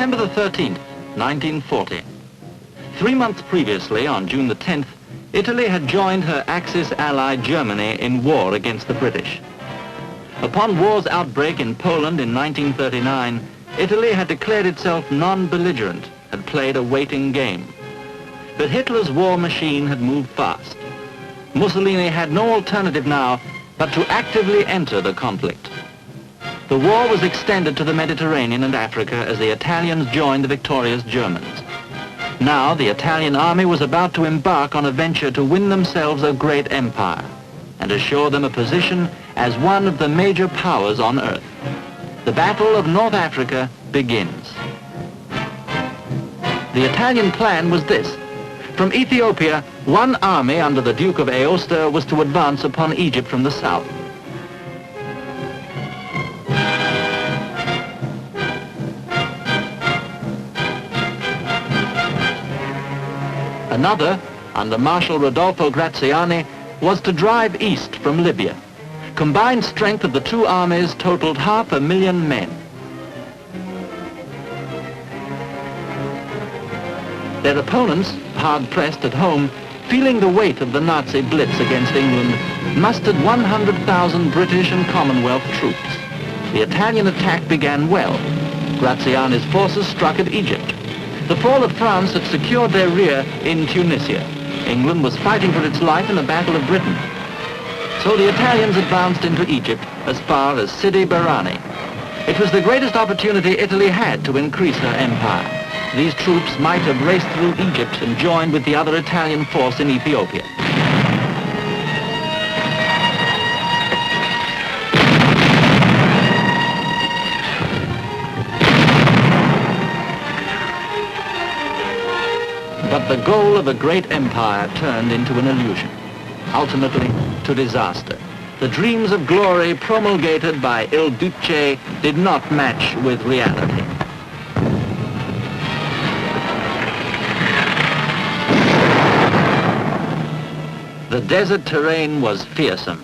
September the 13th, 1940. 3 months previously, on June the 10th, Italy had joined her Axis ally Germany in war against the British. Upon war's outbreak in Poland in 1939, Italy had declared itself non-belligerent, had played a waiting game. But Hitler's war machine had moved fast. Mussolini had no alternative now but to actively enter the conflict. The war was extended to the Mediterranean and Africa as the Italians joined the victorious Germans. Now the Italian army was about to embark on a venture to win themselves a great empire and assure them a position as one of the major powers on earth. The Battle of North Africa begins. The Italian plan was this. From Ethiopia, one army under the Duke of Aosta was to advance upon Egypt from the south. Another, under Marshal Rodolfo Graziani, was to drive east from Libya. Combined strength of the two armies totaled 500,000 men. Their opponents, hard-pressed at home, feeling the weight of the Nazi blitz against England, mustered 100,000 British and Commonwealth troops. The Italian attack began well. Graziani's forces struck at Egypt. The fall of France had secured their rear in Tunisia. England was fighting for its life in the Battle of Britain. So the Italians advanced into Egypt as far as Sidi Barrani. It was the greatest opportunity Italy had to increase her empire. These troops might have raced through Egypt and joined with the other Italian force in Ethiopia. But the goal of a great empire turned into an illusion, ultimately to disaster. The dreams of glory promulgated by Il Duce did not match with reality. The desert terrain was fearsome.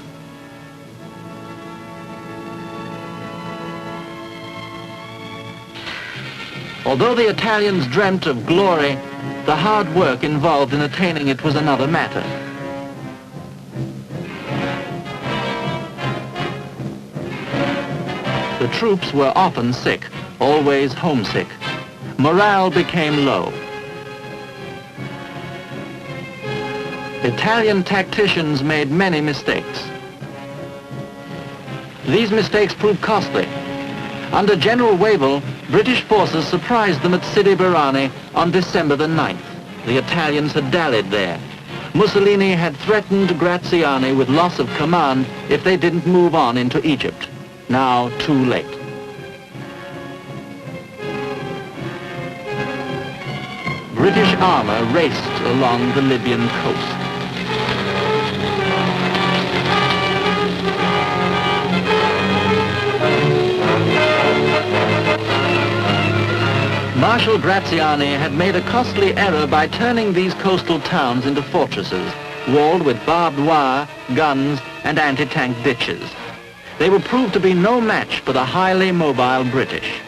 Although the Italians dreamt of glory, the hard work involved in attaining it was another matter. The troops were often sick, always homesick. Morale became low. Italian tacticians made many mistakes. These mistakes proved costly. Under General Wavell, British forces surprised them at Sidi Barrani on December the 9th. The Italians had dallied there. Mussolini had threatened Graziani with loss of command if they didn't move on into Egypt. Now too late. British armor raced along the Libyan coast. Marshal Graziani had made a costly error by turning these coastal towns into fortresses, walled with barbed wire, guns, and anti-tank ditches. They would prove to be no match for the highly mobile British.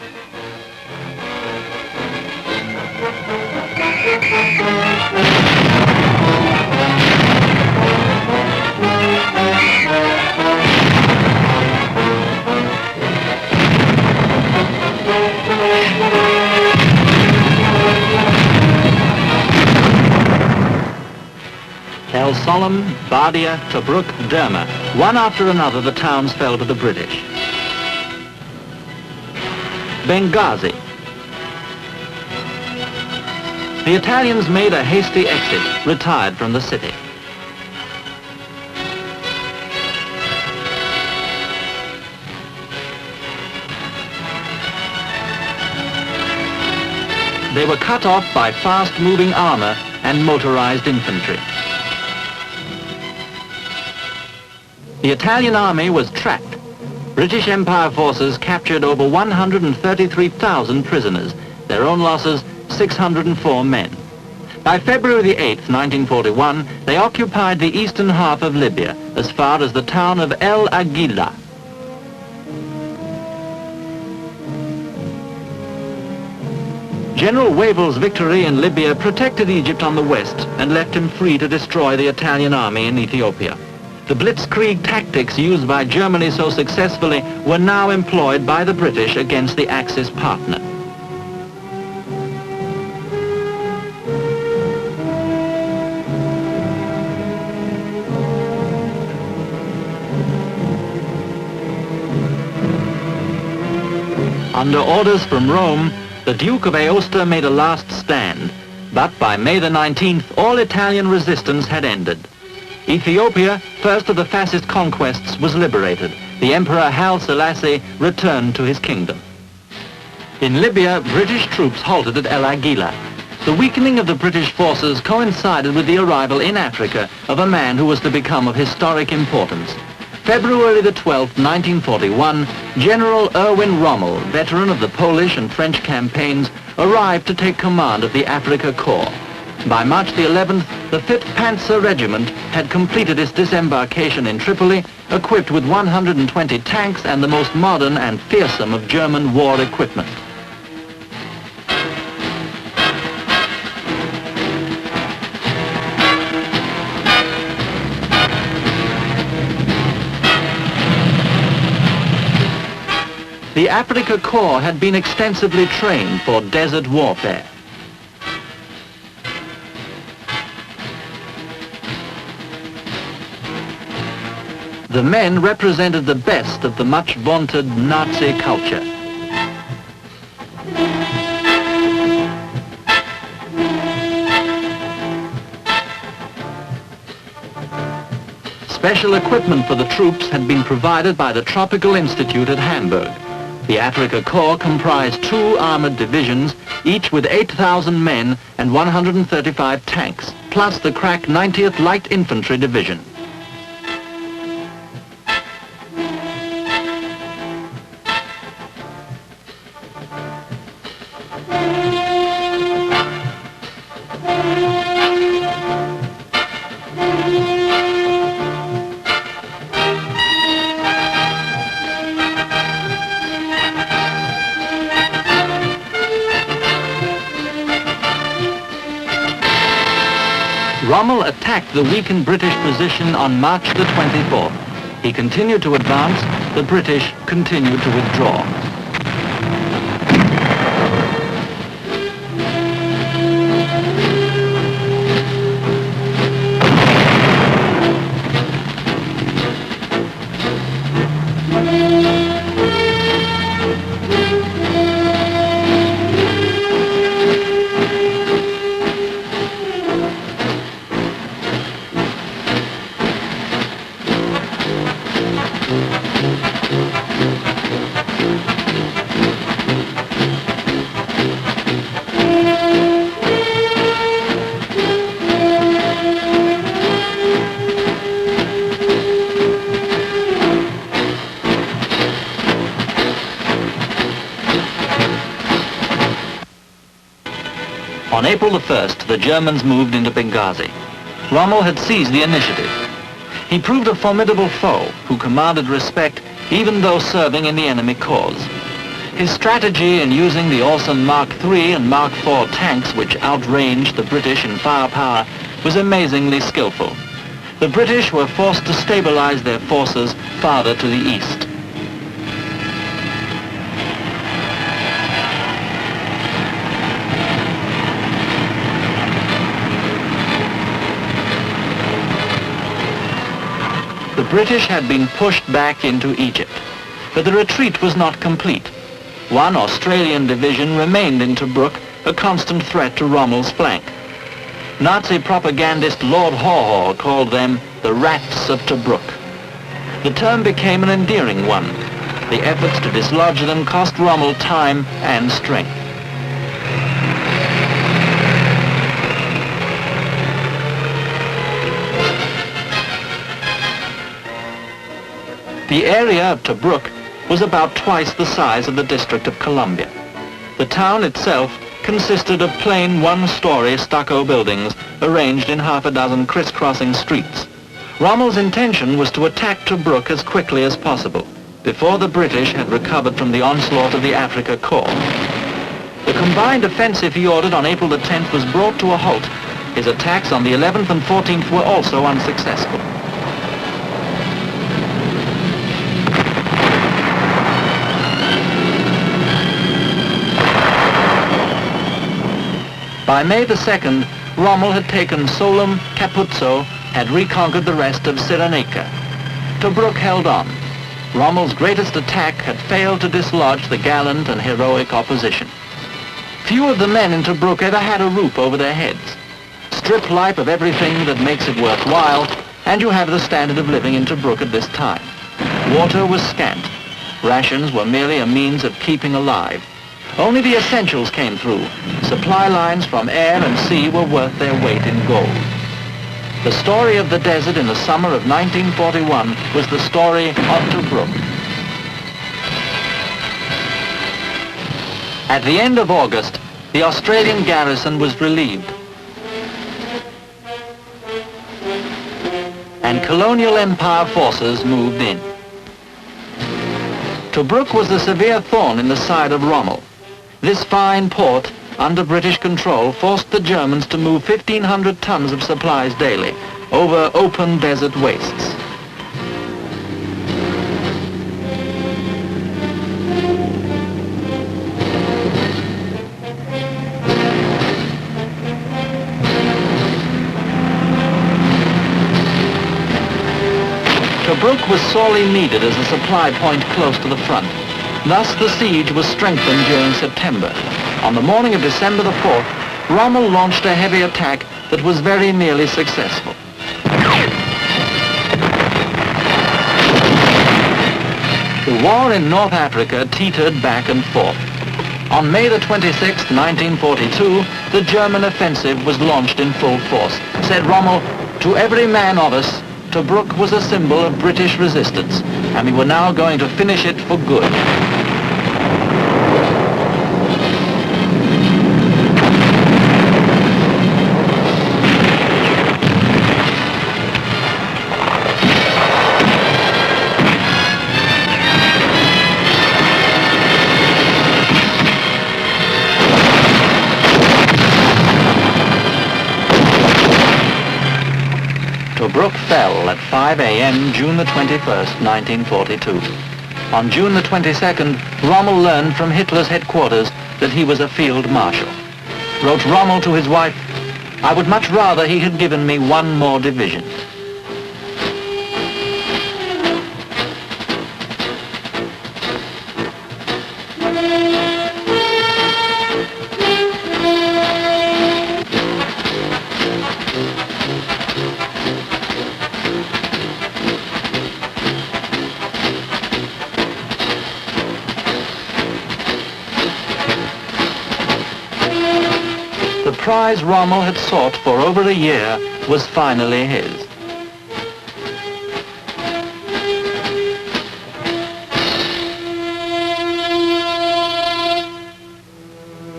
El Solam, Bardia, Tobruk, Derma. One after another, the towns fell to the British. Benghazi. The Italians made a hasty exit, retired from the city. They were cut off by fast-moving armor and motorized infantry. The Italian army was trapped. British Empire forces captured over 133,000 prisoners, their own losses 604 men. By February the 8th, 1941, they occupied the eastern half of Libya, as far as the town of El Aguila. General Wavell's victory in Libya protected Egypt on the west and left him free to destroy the Italian army in Ethiopia. The blitzkrieg tactics used by Germany so successfully were now employed by the British against the Axis partner. Under orders from Rome, the Duke of Aosta made a last stand, but by May the 19th, all Italian resistance had ended. Ethiopia, first of the fascist conquests, was liberated. The Emperor Haile Selassie returned to his kingdom. In Libya, British troops halted at El Aguila. The weakening of the British forces coincided with the arrival in Africa of a man who was to become of historic importance. February the 12th, 1941, General Erwin Rommel, veteran of the Polish and French campaigns, arrived to take command of the Afrika Korps. By March the 11th, the 5th Panzer Regiment had completed its disembarkation in Tripoli, equipped with 120 tanks and the most modern and fearsome of German war equipment. The Afrika Korps had been extensively trained for desert warfare. The men represented the best of the much vaunted Nazi culture. Special equipment for the troops had been provided by the Tropical Institute at Hamburg. The Afrika Korps comprised 2 armored divisions, each with 8,000 men and 135 tanks, plus the crack 90th Light Infantry Division. Rommel attacked the weakened British position on March the 24th. He continued to advance, the British continued to withdraw. On April the 1st, the Germans moved into Benghazi. Rommel had seized the initiative. He proved a formidable foe who commanded respect even though serving in the enemy cause. His strategy in using the awesome Mark III and Mark IV tanks which outranged the British in firepower was amazingly skillful. The British were forced to stabilize their forces farther to the east. The British had been pushed back into Egypt, but the retreat was not complete. One Australian division remained in Tobruk, a constant threat to Rommel's flank. Nazi propagandist Lord Haw called them the Rats of Tobruk. The term became an endearing one. The efforts to dislodge them cost Rommel time and strength. The area of Tobruk was about twice the size of the District of Columbia. The town itself consisted of plain one-story stucco buildings arranged in half a dozen crisscrossing streets. Rommel's intention was to attack Tobruk as quickly as possible, before the British had recovered from the onslaught of the Afrika Korps. The combined offensive he ordered on April the 10th was brought to a halt. His attacks on the 11th and 14th were also unsuccessful. By May the 2nd, Rommel had taken Solum, Capuzzo, had reconquered the rest of Cyrenaica. Tobruk held on. Rommel's greatest attack had failed to dislodge the gallant and heroic opposition. Few of the men in Tobruk ever had a roof over their heads. Strip life of everything that makes it worthwhile, and you have the standard of living in Tobruk at this time. Water was scant. Rations were merely a means of keeping alive. Only the essentials came through. Supply lines from air and sea were worth their weight in gold. The story of the desert in the summer of 1941 was the story of Tobruk. At the end of August, the Australian garrison was relieved, and colonial empire forces moved in. Tobruk was a severe thorn in the side of Rommel. This fine port, under British control, forced the Germans to move 1,500 tons of supplies daily over open desert wastes. Tobruk was sorely needed as a supply point close to the front. Thus, the siege was strengthened during September. On the morning of December the 4th, Rommel launched a heavy attack that was very nearly successful. The war in North Africa teetered back and forth. On May the 26th, 1942, the German offensive was launched in full force. Said Rommel, "To every man of us, Tobruk was a symbol of British resistance, and we were now going to finish it for good." Tobruk fell at 5 a.m. June the 21st, 1942. On June the 22nd, Rommel learned from Hitler's headquarters that he was a field marshal. Wrote Rommel to his wife, "I would much rather he had given me one more division." The prize Rommel had sought for over a year was finally his.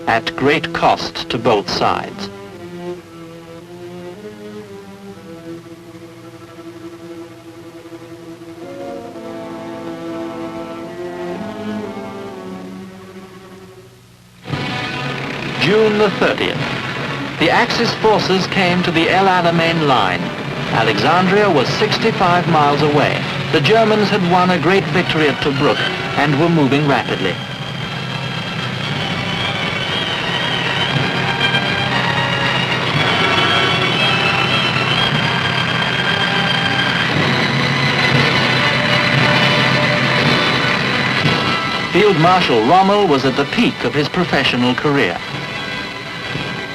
At great cost to both sides. June the 30th. The Axis forces came to the El Alamein line. Alexandria was 65 miles away. The Germans had won a great victory at Tobruk and were moving rapidly. Field Marshal Rommel was at the peak of his professional career.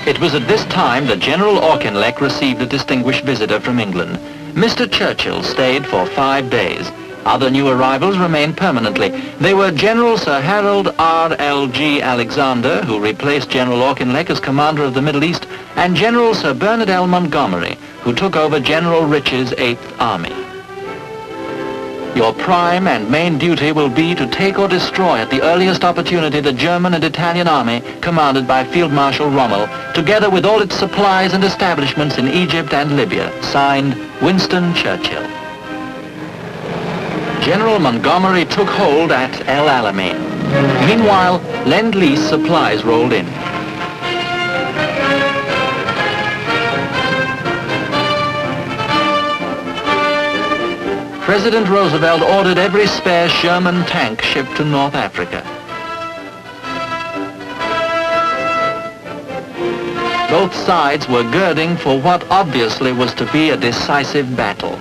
It was at this time that General Auchinleck received a distinguished visitor from England. Mr. Churchill stayed for 5 days. Other new arrivals remained permanently. They were General Sir Harold R.L.G. Alexander, who replaced General Auchinleck as commander of the Middle East, and General Sir Bernard L. Montgomery, who took over General Rich's 8th Army. Your prime and main duty will be to take or destroy at the earliest opportunity the German and Italian army commanded by Field Marshal Rommel, together with all its supplies and establishments in Egypt and Libya. Signed, Winston Churchill. General Montgomery took hold at El Alamein. Meanwhile, Lend-Lease supplies rolled in. President Roosevelt ordered every spare Sherman tank shipped to North Africa. Both sides were girding for what obviously was to be a decisive battle.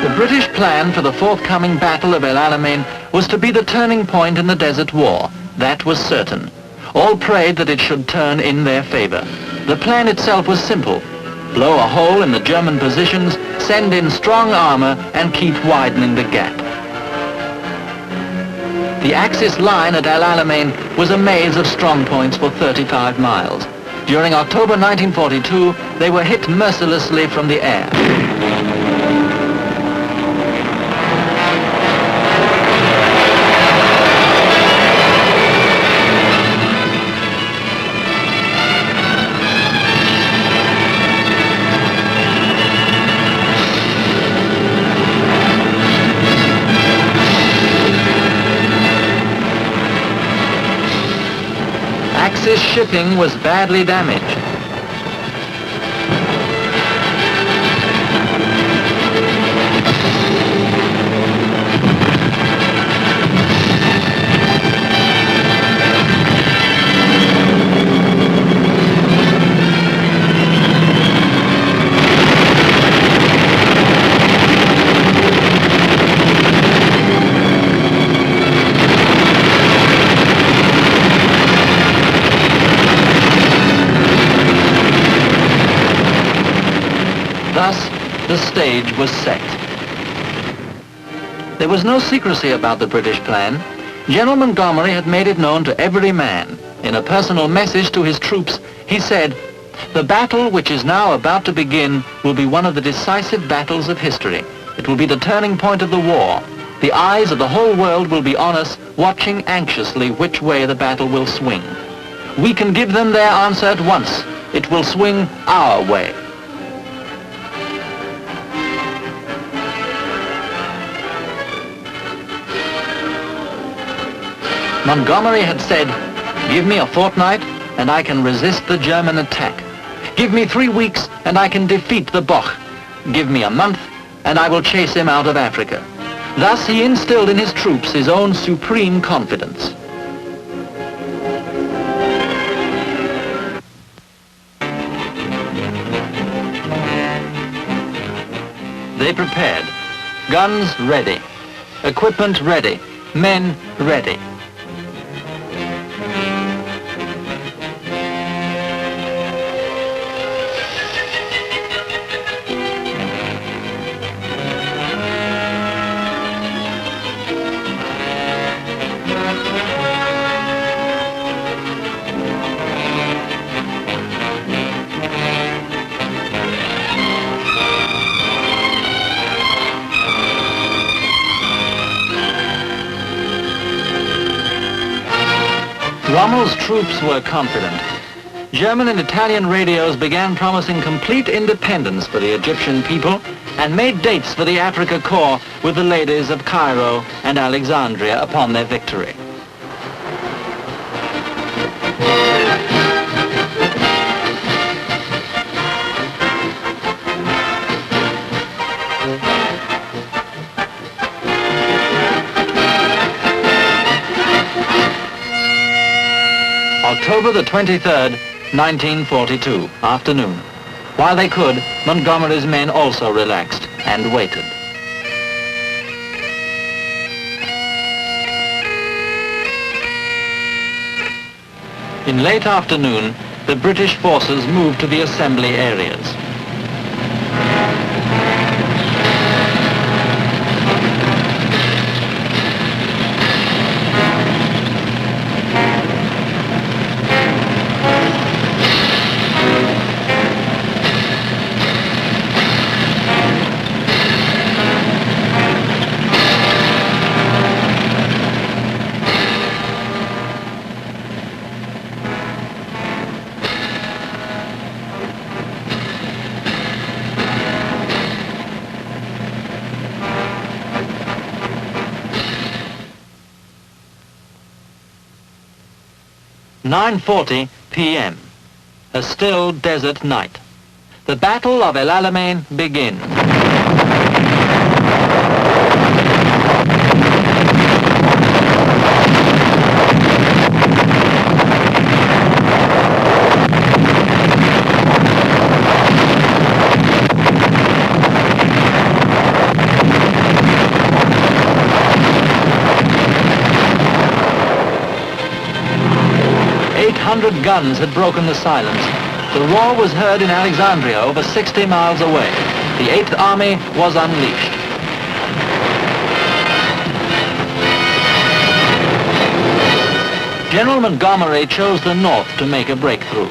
The British plan for the forthcoming Battle of El Alamein was to be the turning point in the Desert War. That was certain. All prayed that it should turn in their favor. The plan itself was simple. Blow a hole in the German positions, send in strong armor, and keep widening the gap. The Axis line at El Alamein was a maze of strong points for 35 miles. During October 1942, they were hit mercilessly from the air. Axis shipping was badly damaged. Thus, the stage was set. There was no secrecy about the British plan. General Montgomery had made it known to every man. In a personal message to his troops, he said, "The battle which is now about to begin will be one of the decisive battles of history. It will be the turning point of the war. The eyes of the whole world will be on us, watching anxiously which way the battle will swing. We can give them their answer at once. It will swing our way." Montgomery had said, "Give me a fortnight and I can resist the German attack. Give me 3 weeks and I can defeat the Boche. Give me a month and I will chase him out of Africa." Thus he instilled in his troops his own supreme confidence. They prepared. Guns ready. Equipment ready. Men ready. Rommel's troops were confident. German and Italian radios began promising complete independence for the Egyptian people and made dates for the Africa Corps with the ladies of Cairo and Alexandria upon their victory. October the 23rd, 1942, afternoon. While they could, Montgomery's men also relaxed and waited. In late afternoon, the British forces moved to the assembly areas. 9:40 p.m. A still desert night. The Battle of El Alamein begins. 800 guns had broken the silence. The roar was heard in Alexandria, over 60 miles away. The 8th Army was unleashed. General Montgomery chose the north to make a breakthrough.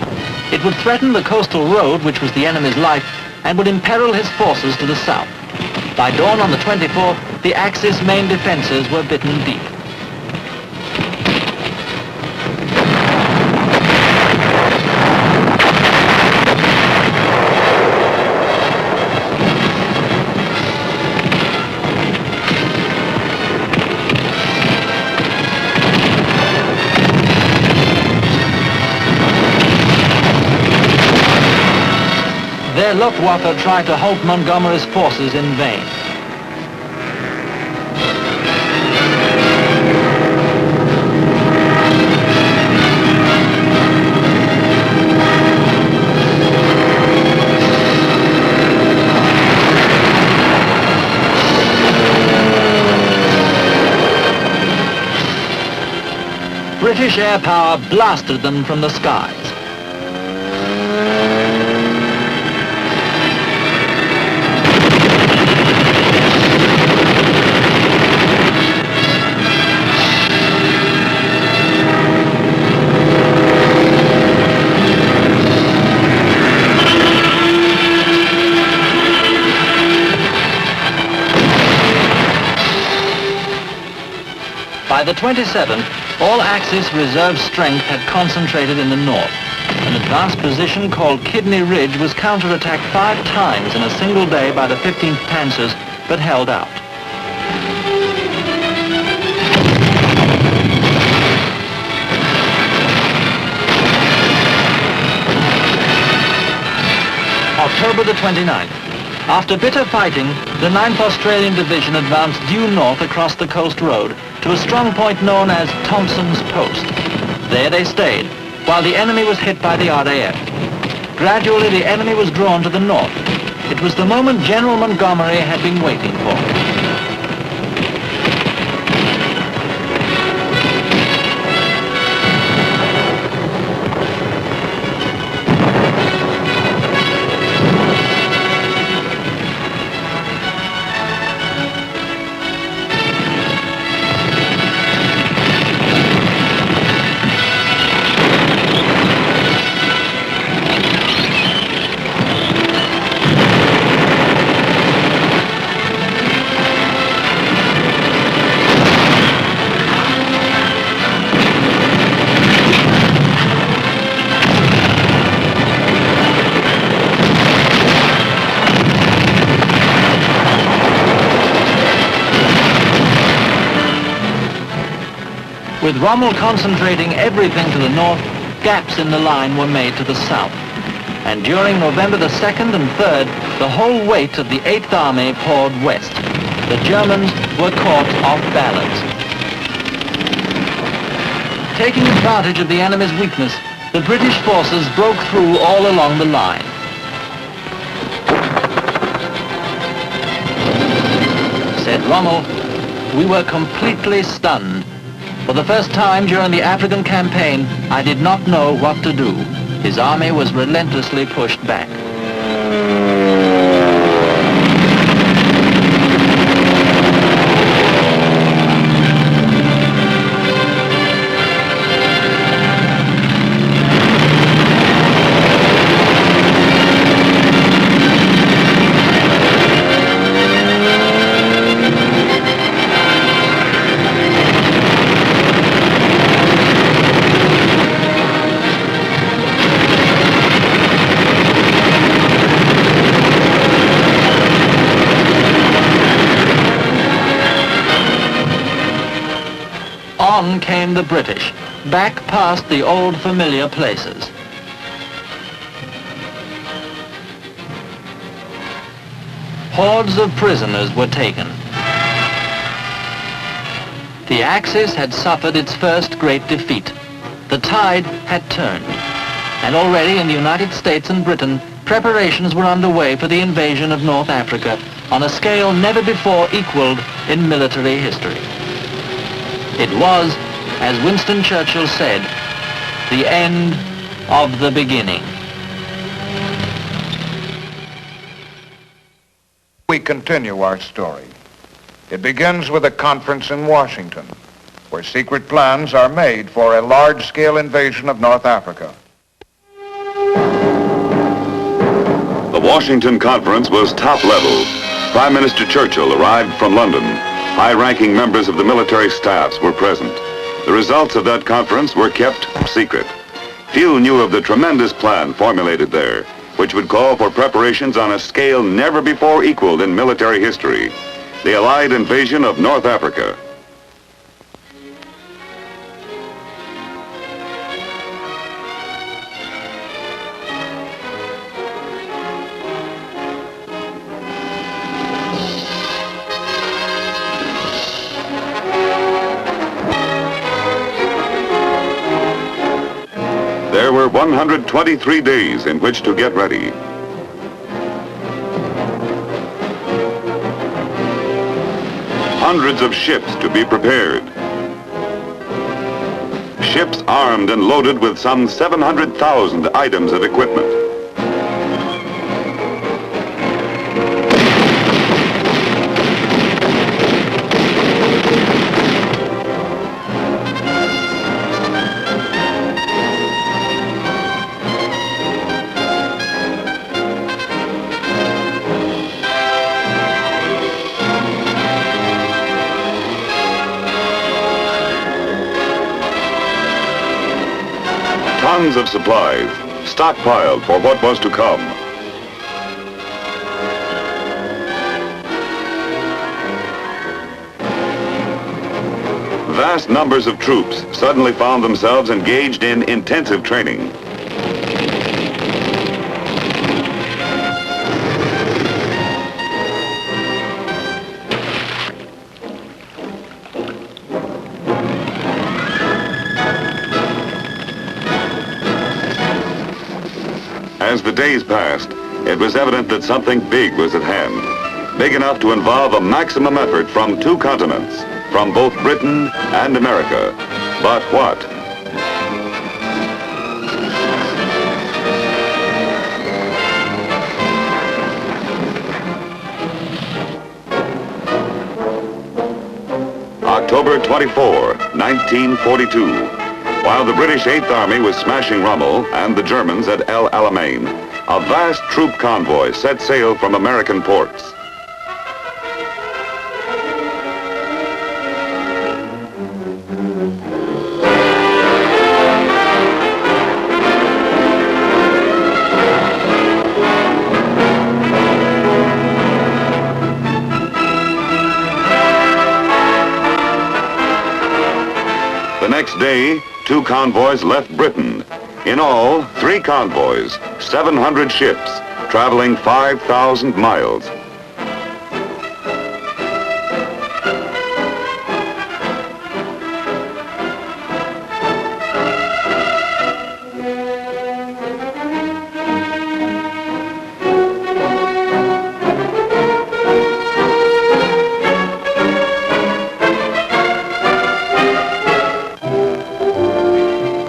It would threaten the coastal road, which was the enemy's life, and would imperil his forces to the south. By dawn on the 24th, the Axis main defenses were bitten deep. Their Luftwaffe tried to halt Montgomery's forces in vain. British air power blasted them from the skies. By the 27th, all Axis reserve strength had concentrated in the north. An advanced position called Kidney Ridge was counterattacked 5 times in a single day by the 15th Panzers, but held out. October the 29th. After bitter fighting, the 9th Australian Division advanced due north across the coast road to a strong point known as Thompson's Post. There they stayed, while the enemy was hit by the RAF. Gradually, the enemy was drawn to the north. It was the moment General Montgomery had been waiting for. With Rommel concentrating everything to the north, gaps in the line were made to the south. And during November the 2nd and 3rd, the whole weight of the 8th Army poured west. The Germans were caught off balance. Taking advantage of the enemy's weakness, the British forces broke through all along the line. Said Rommel, "We were completely stunned. For the first time during the African campaign, I did not know what to do." His army was relentlessly pushed back. On came the British. back past the old familiar places. Hordes of prisoners were taken. The Axis had suffered its first great defeat. The tide had turned, and already in the United States and Britain, preparations were underway for the invasion of North Africa on a scale never before equaled in military history. It was, as Winston Churchill said, the end of the beginning. We continue our story. It begins with a conference in Washington, where secret plans are made for a large-scale invasion of North Africa. The Washington Conference was top level. Prime Minister Churchill arrived from London. High-ranking members of the military staffs were present. The results of that conference were kept secret. Few knew of the tremendous plan formulated there, which would call for preparations on a scale never before equaled in military history. The Allied invasion of North Africa. There were 123 days in which to get ready. Hundreds of ships to be prepared. Ships armed and loaded with some 700,000 items of equipment. Tons of supplies, stockpiled for what was to come. Vast numbers of troops suddenly found themselves engaged in intensive training. As the days passed, it was evident that something big was at hand, big enough to involve a maximum effort from two continents, from both Britain and America. But what? October 24, 1942. While the British 8th Army was smashing Rommel and the Germans at El Alamein, a vast troop convoy set sail from American ports. The next day, two convoys left Britain. In all, 3 convoys, 700 ships, traveling 5,000 miles.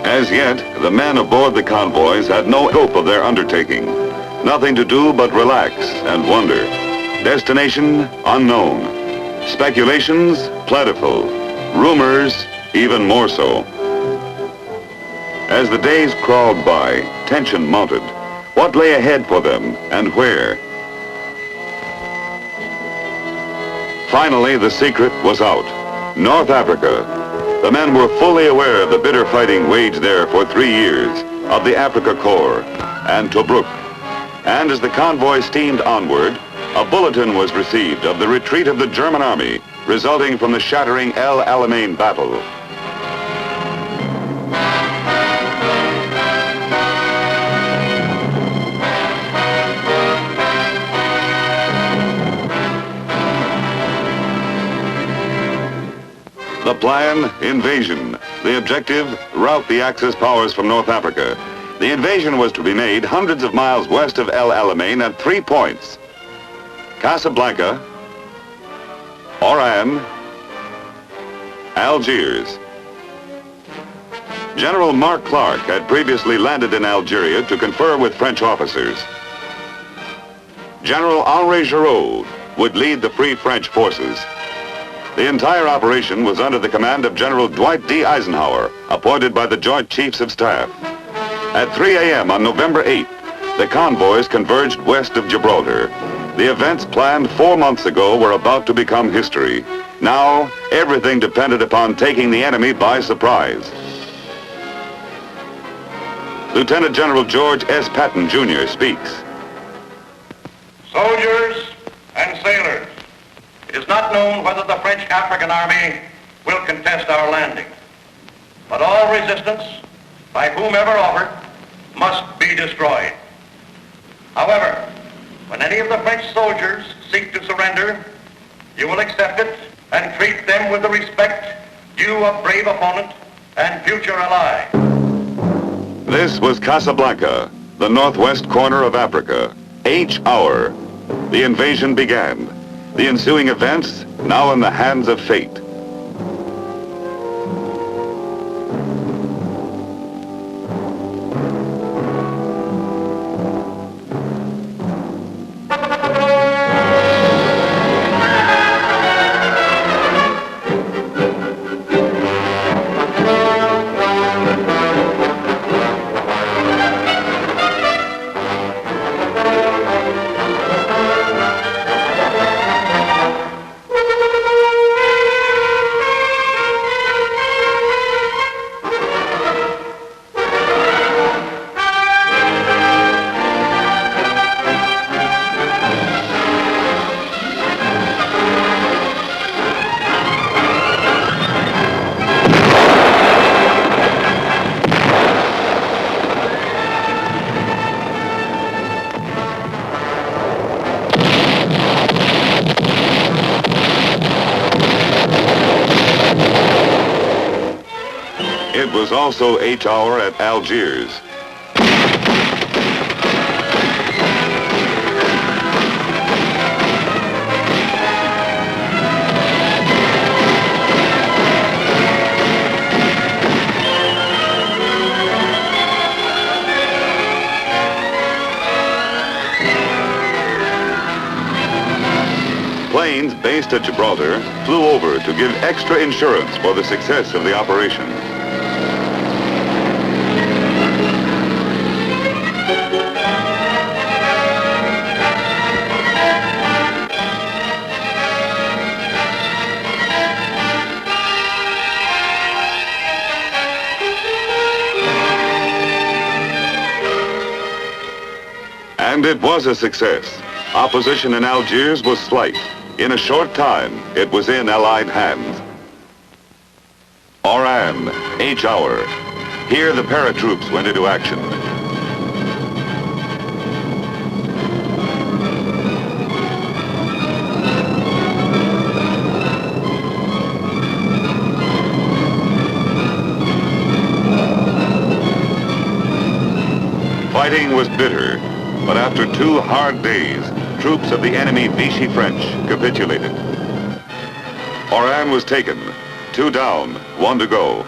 As yet, the men aboard the convoys had no hope of their undertaking. Nothing to do but relax and wonder. Destination unknown. Speculations plentiful. Rumors even more so. As the days crawled by, tension mounted. What lay ahead for them and where? Finally, the secret was out. North Africa. The men were fully aware of the bitter fighting waged there for 3 years, of the Africa Corps and Tobruk. And as the convoy steamed onward, a bulletin was received of the retreat of the German army, resulting from the shattering El Alamein battle. The plan, invasion. The objective, rout the Axis powers from North Africa. The invasion was to be made hundreds of miles west of El Alamein at 3 points: Casablanca, Oran, Algiers. General Mark Clark had previously landed in Algeria to confer with French officers. General Henri Giraud would lead the Free French forces. The entire operation was under the command of General Dwight D. Eisenhower, appointed by the Joint Chiefs of Staff. At 3 a.m. on November 8th, the convoys converged west of Gibraltar. The events planned 4 months ago were about to become history. Now, everything depended upon taking the enemy by surprise. Lieutenant General George S. Patton, Jr. speaks. Soldiers and sailors, it is not known whether the French African army will contest our landing, but all resistance, by whomever offered, must be destroyed. However, when any of the French soldiers seek to surrender, you will accept it and treat them with the respect due a brave opponent and future ally. This was Casablanca, the northwest corner of Africa. H hour. The invasion began. The ensuing events now in the hands of fate. It was also H hour at Algiers. Planes based at Gibraltar flew over to give extra insurance for the success of the operation. And it was a success. Opposition in Algiers was slight. In a short time, it was in Allied hands. Oran, H hour. Here the paratroops went into action. Fighting was bitter. But after 2 hard days, troops of the enemy Vichy French capitulated. Oran was taken, 2 down, 1 to go.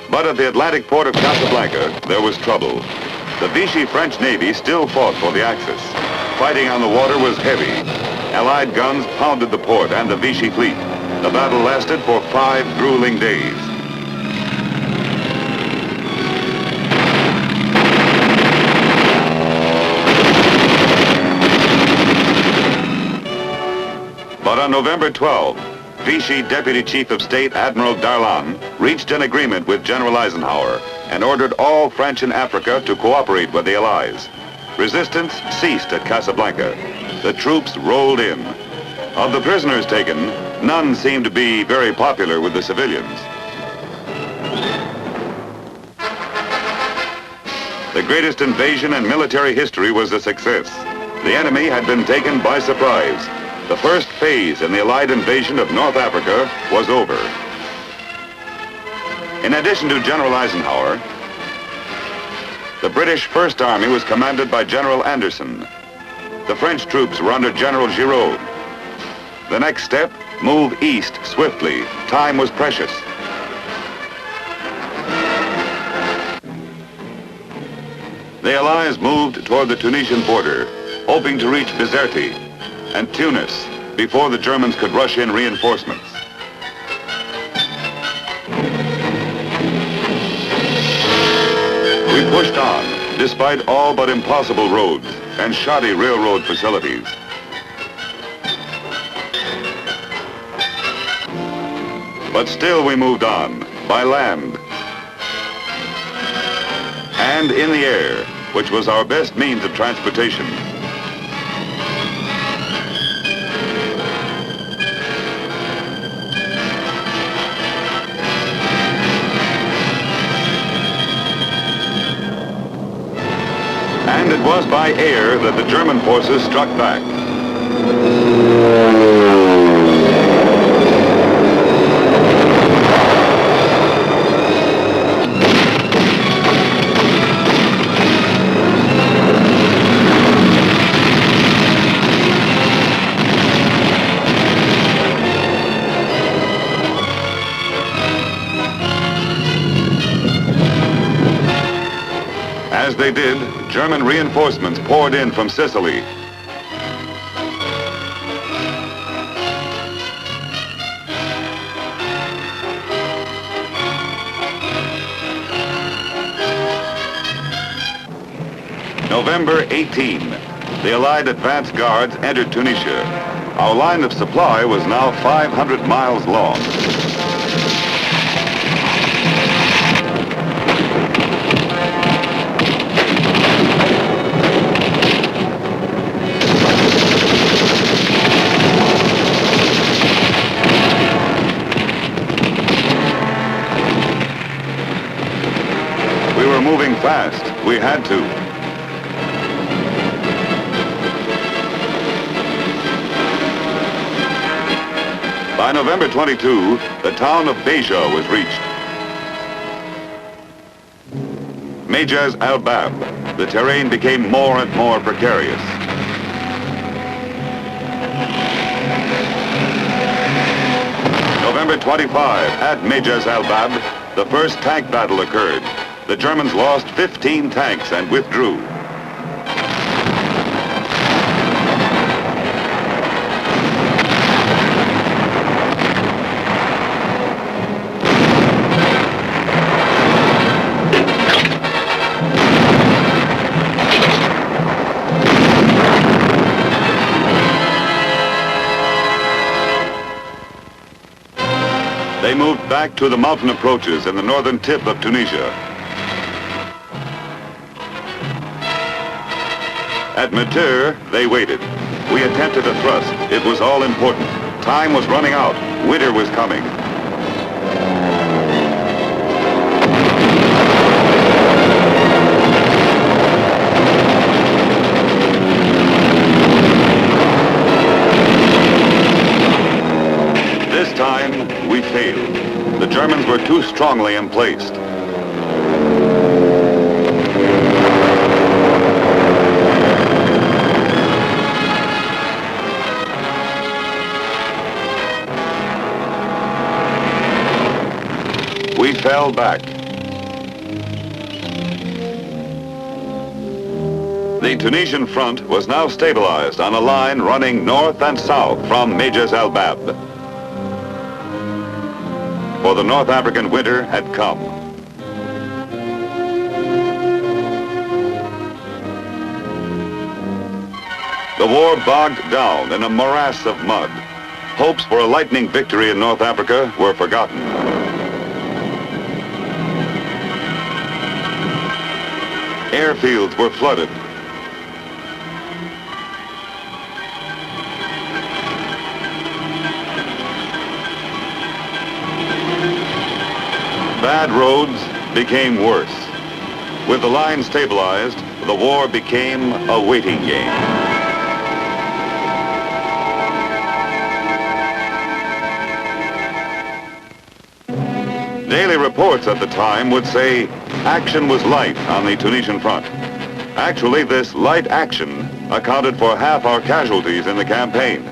But at the Atlantic port of Casablanca, there was trouble. The Vichy French Navy still fought for the Axis. Fighting on the water was heavy. Allied guns pounded the port and the Vichy fleet. The battle lasted for 5 grueling days. But on November 12, Vichy Deputy Chief of State Admiral Darlan reached an agreement with General Eisenhower and ordered all French in Africa to cooperate with the Allies. Resistance ceased at Casablanca. The troops rolled in. Of the prisoners taken, none seemed to be very popular with the civilians. The greatest invasion in military history was a success. The enemy had been taken by surprise. The first phase in the Allied invasion of North Africa was over. In addition to General Eisenhower, the British First Army was commanded by General Anderson. The French troops were under General Giraud. The next step, move east swiftly. Time was precious. The Allies moved toward the Tunisian border, hoping to reach Bizerte and Tunis before the Germans could rush in reinforcements. We pushed on, despite all but impossible roads and shoddy railroad facilities. But still we moved on, by land and in the air, which was our best means of transportation. And it was by air that the German forces struck back. As they did, German reinforcements poured in from Sicily. November 18, the Allied advance guards entered Tunisia. Our line of supply was now 500 miles long. We were moving fast. We had to. By November 22, the town of Beja was reached. Mejaz al-Bab, the terrain became more and more precarious. November 25, at Mejaz al-Bab, the first tank battle occurred. The Germans lost 15 tanks and withdrew. They moved back to the mountain approaches in the northern tip of Tunisia. At Matur, they waited. We attempted a thrust. It was all important. Time was running out. Winter was coming. This time, we failed. The Germans were too strongly emplaced. We fell back. The Tunisian front was now stabilized on a line running north and south from Mejaz al-Bab. For the North African winter had come. The war bogged down in a morass of mud. Hopes for a lightning victory in North Africa were forgotten. Airfields were flooded. Bad roads became worse. With the line stabilized, the war became a waiting game. Daily reports at the time would say action was light on the Tunisian front. Actually, this light action accounted for half our casualties in the campaign.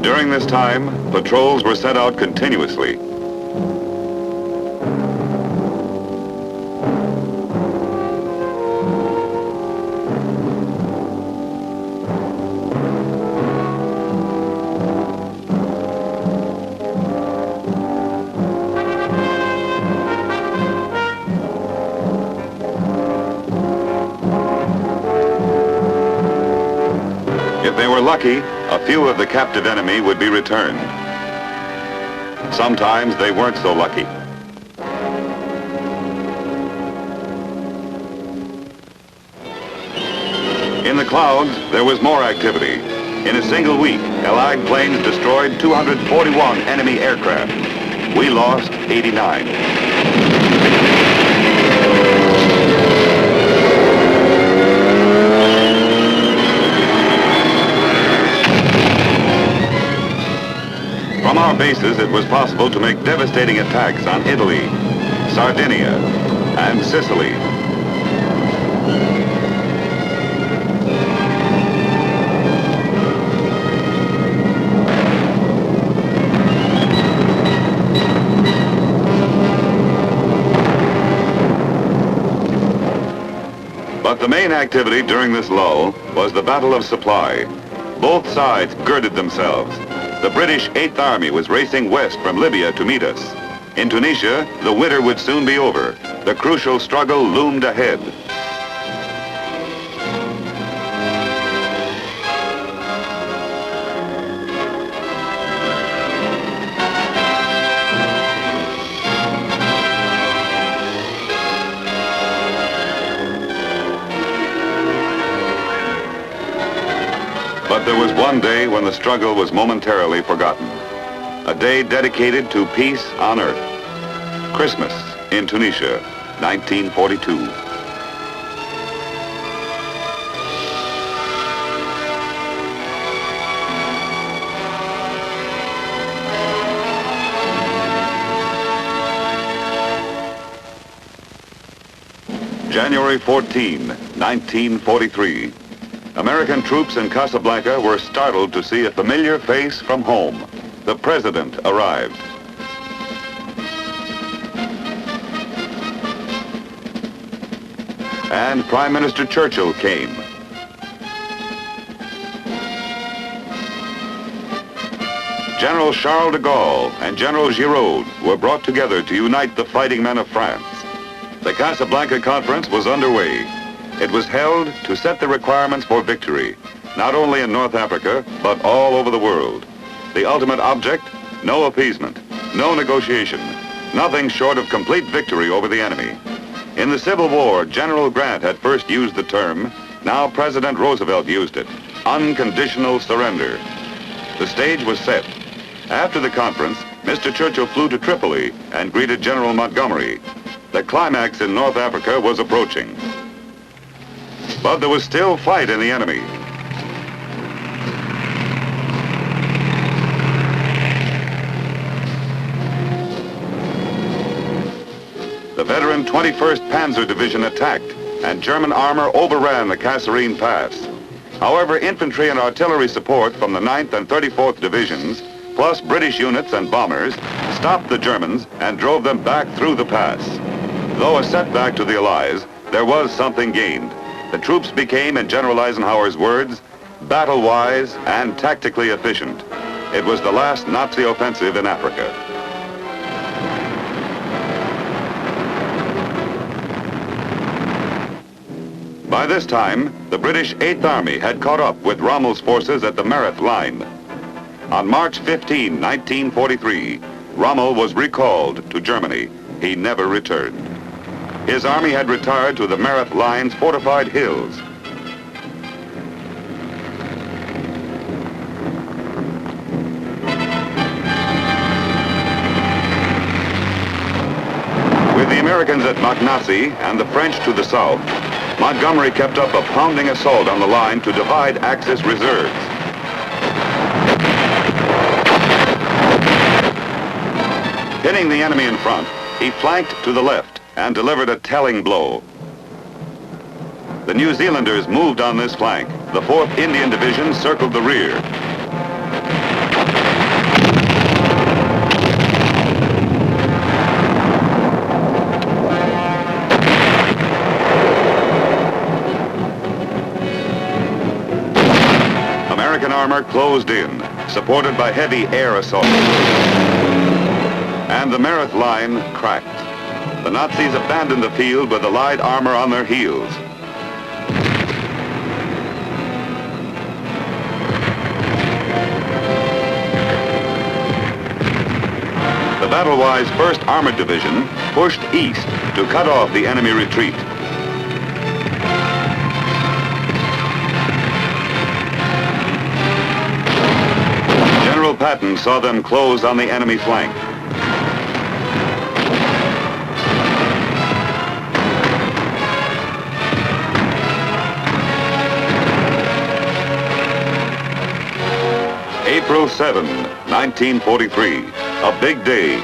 During this time, patrols were sent out continuously. If they were lucky, a few of the captive enemy would be returned. Sometimes they weren't so lucky. In the clouds, there was more activity. In a single week, Allied planes destroyed 241 enemy aircraft. We lost 89. From our bases, it was possible to make devastating attacks on Italy, Sardinia, and Sicily. But the main activity during this lull was the Battle of Supply. Both sides girded themselves. The British 8th Army was racing west from Libya to meet us. In Tunisia, the winter would soon be over. The crucial struggle loomed ahead. But there was one day when the struggle was momentarily forgotten. A day dedicated to peace on earth. Christmas in Tunisia, 1942. January 14, 1943. American troops in Casablanca were startled to see a familiar face from home. The president arrived. And Prime Minister Churchill came. General Charles de Gaulle and General Giraud were brought together to unite the fighting men of France. The Casablanca Conference was underway. It was held to set the requirements for victory, not only in North Africa, but all over the world. The ultimate object, no appeasement, no negotiation, nothing short of complete victory over the enemy. In the Civil War, General Grant had first used the term, now President Roosevelt used it, unconditional surrender. The stage was set. After the conference, Mr. Churchill flew to Tripoli and greeted General Montgomery. The climax in North Africa was approaching. But there was still fight in the enemy. The veteran 21st Panzer Division attacked, and German armor overran the Kasserine Pass. However, infantry and artillery support from the 9th and 34th Divisions, plus British units and bombers, stopped the Germans and drove them back through the pass. Though a setback to the Allies, there was something gained. The troops became, in General Eisenhower's words, battle-wise and tactically efficient. It was the last Nazi offensive in Africa. By this time, the British 8th Army had caught up with Rommel's forces at the Mareth Line. On March 15, 1943, Rommel was recalled to Germany. He never returned. His army had retired to the Mareth Line's fortified hills. With the American Americans at Magnassi and the French to the south, Montgomery kept up a pounding assault on the line to divide Axis reserves. Pinning the enemy in front, he flanked to the left and delivered a telling blow. The New Zealanders moved on this flank. The 4th Indian Division circled the rear. American armor closed in, supported by heavy air assault. And the Meerut line cracked. The Nazis abandoned the field with the light armor on their heels. The battle-wise 1st Armored Division pushed east to cut off the enemy retreat. General Patton saw them close on the enemy flank. April 7, 1943, a big day.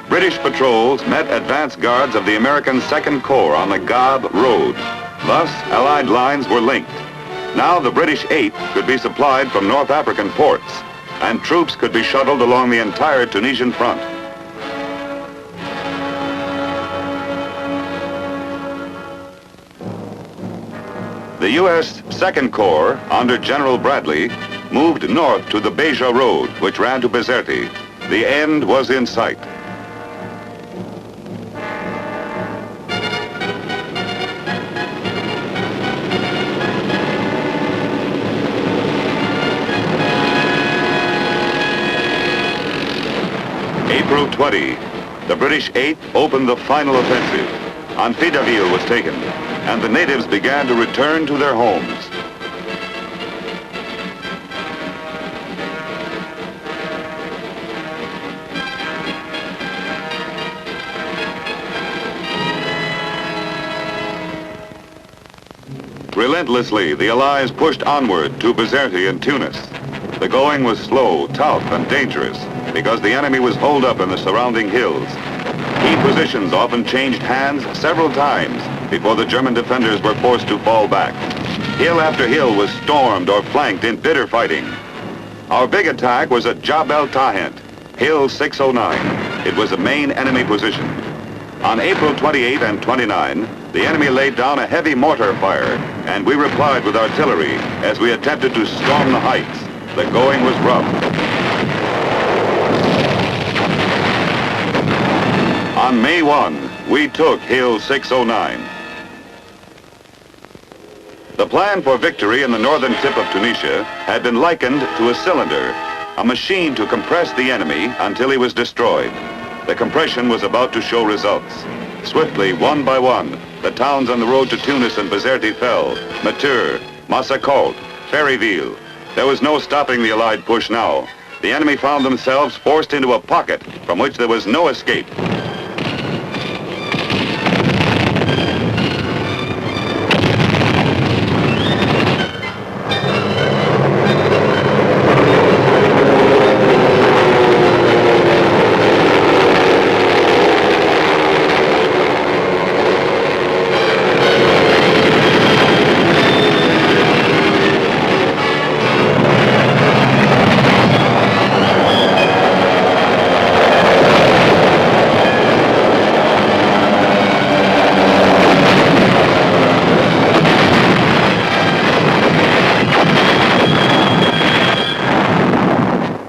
British patrols met advance guards of the American 2nd Corps on the Gab Road. Thus, Allied lines were linked. Now the British 8th could be supplied from North African ports, and troops could be shuttled along the entire Tunisian front. The U.S. 2nd Corps, under General Bradley, moved north to the Beja Road, which ran to Bizerte. The end was in sight. April 20, the British 8th opened the final offensive. Anfidaville was taken, and the natives began to return to their homes. Relentlessly, the Allies pushed onward to Bizerte and Tunis. The going was slow, tough, and dangerous because the enemy was holed up in the surrounding hills. Key positions often changed hands several times before the German defenders were forced to fall back. Hill after hill was stormed or flanked in bitter fighting. Our big attack was at Jabal Tahent, Hill 609. It was a main enemy position. On April 28 and 29, the enemy laid down a heavy mortar fire, and we replied with artillery as we attempted to storm the heights. The going was rough. On May 1, we took Hill 609. The plan for victory in the northern tip of Tunisia had been likened to a cylinder, a machine to compress the enemy until he was destroyed. The compression was about to show results. Swiftly, one by one, the towns on the road to Tunis and Bizerte fell. Matur, Massacolt, Ferryville. There was no stopping the Allied push now. The enemy found themselves forced into a pocket from which there was no escape.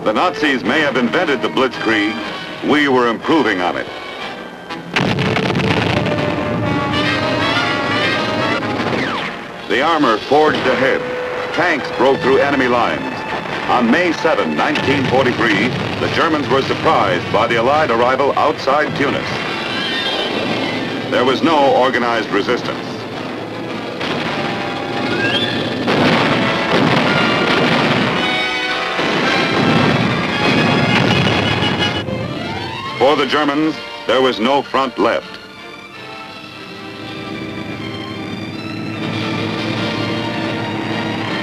The Nazis may have invented the blitzkrieg. We were improving on it. The armor forged ahead. Tanks broke through enemy lines. On May 7, 1943, the Germans were surprised by the Allied arrival outside Tunis. There was no organized resistance. For the Germans, there was no front left.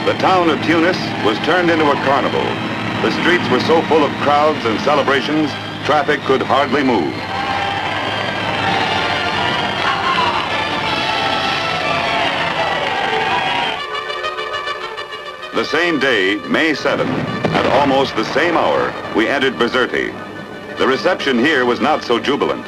The town of Tunis was turned into a carnival. The streets were so full of crowds and celebrations, traffic could hardly move. The same day, May 7th, at almost the same hour, we entered Bizerte. The reception here was not so jubilant.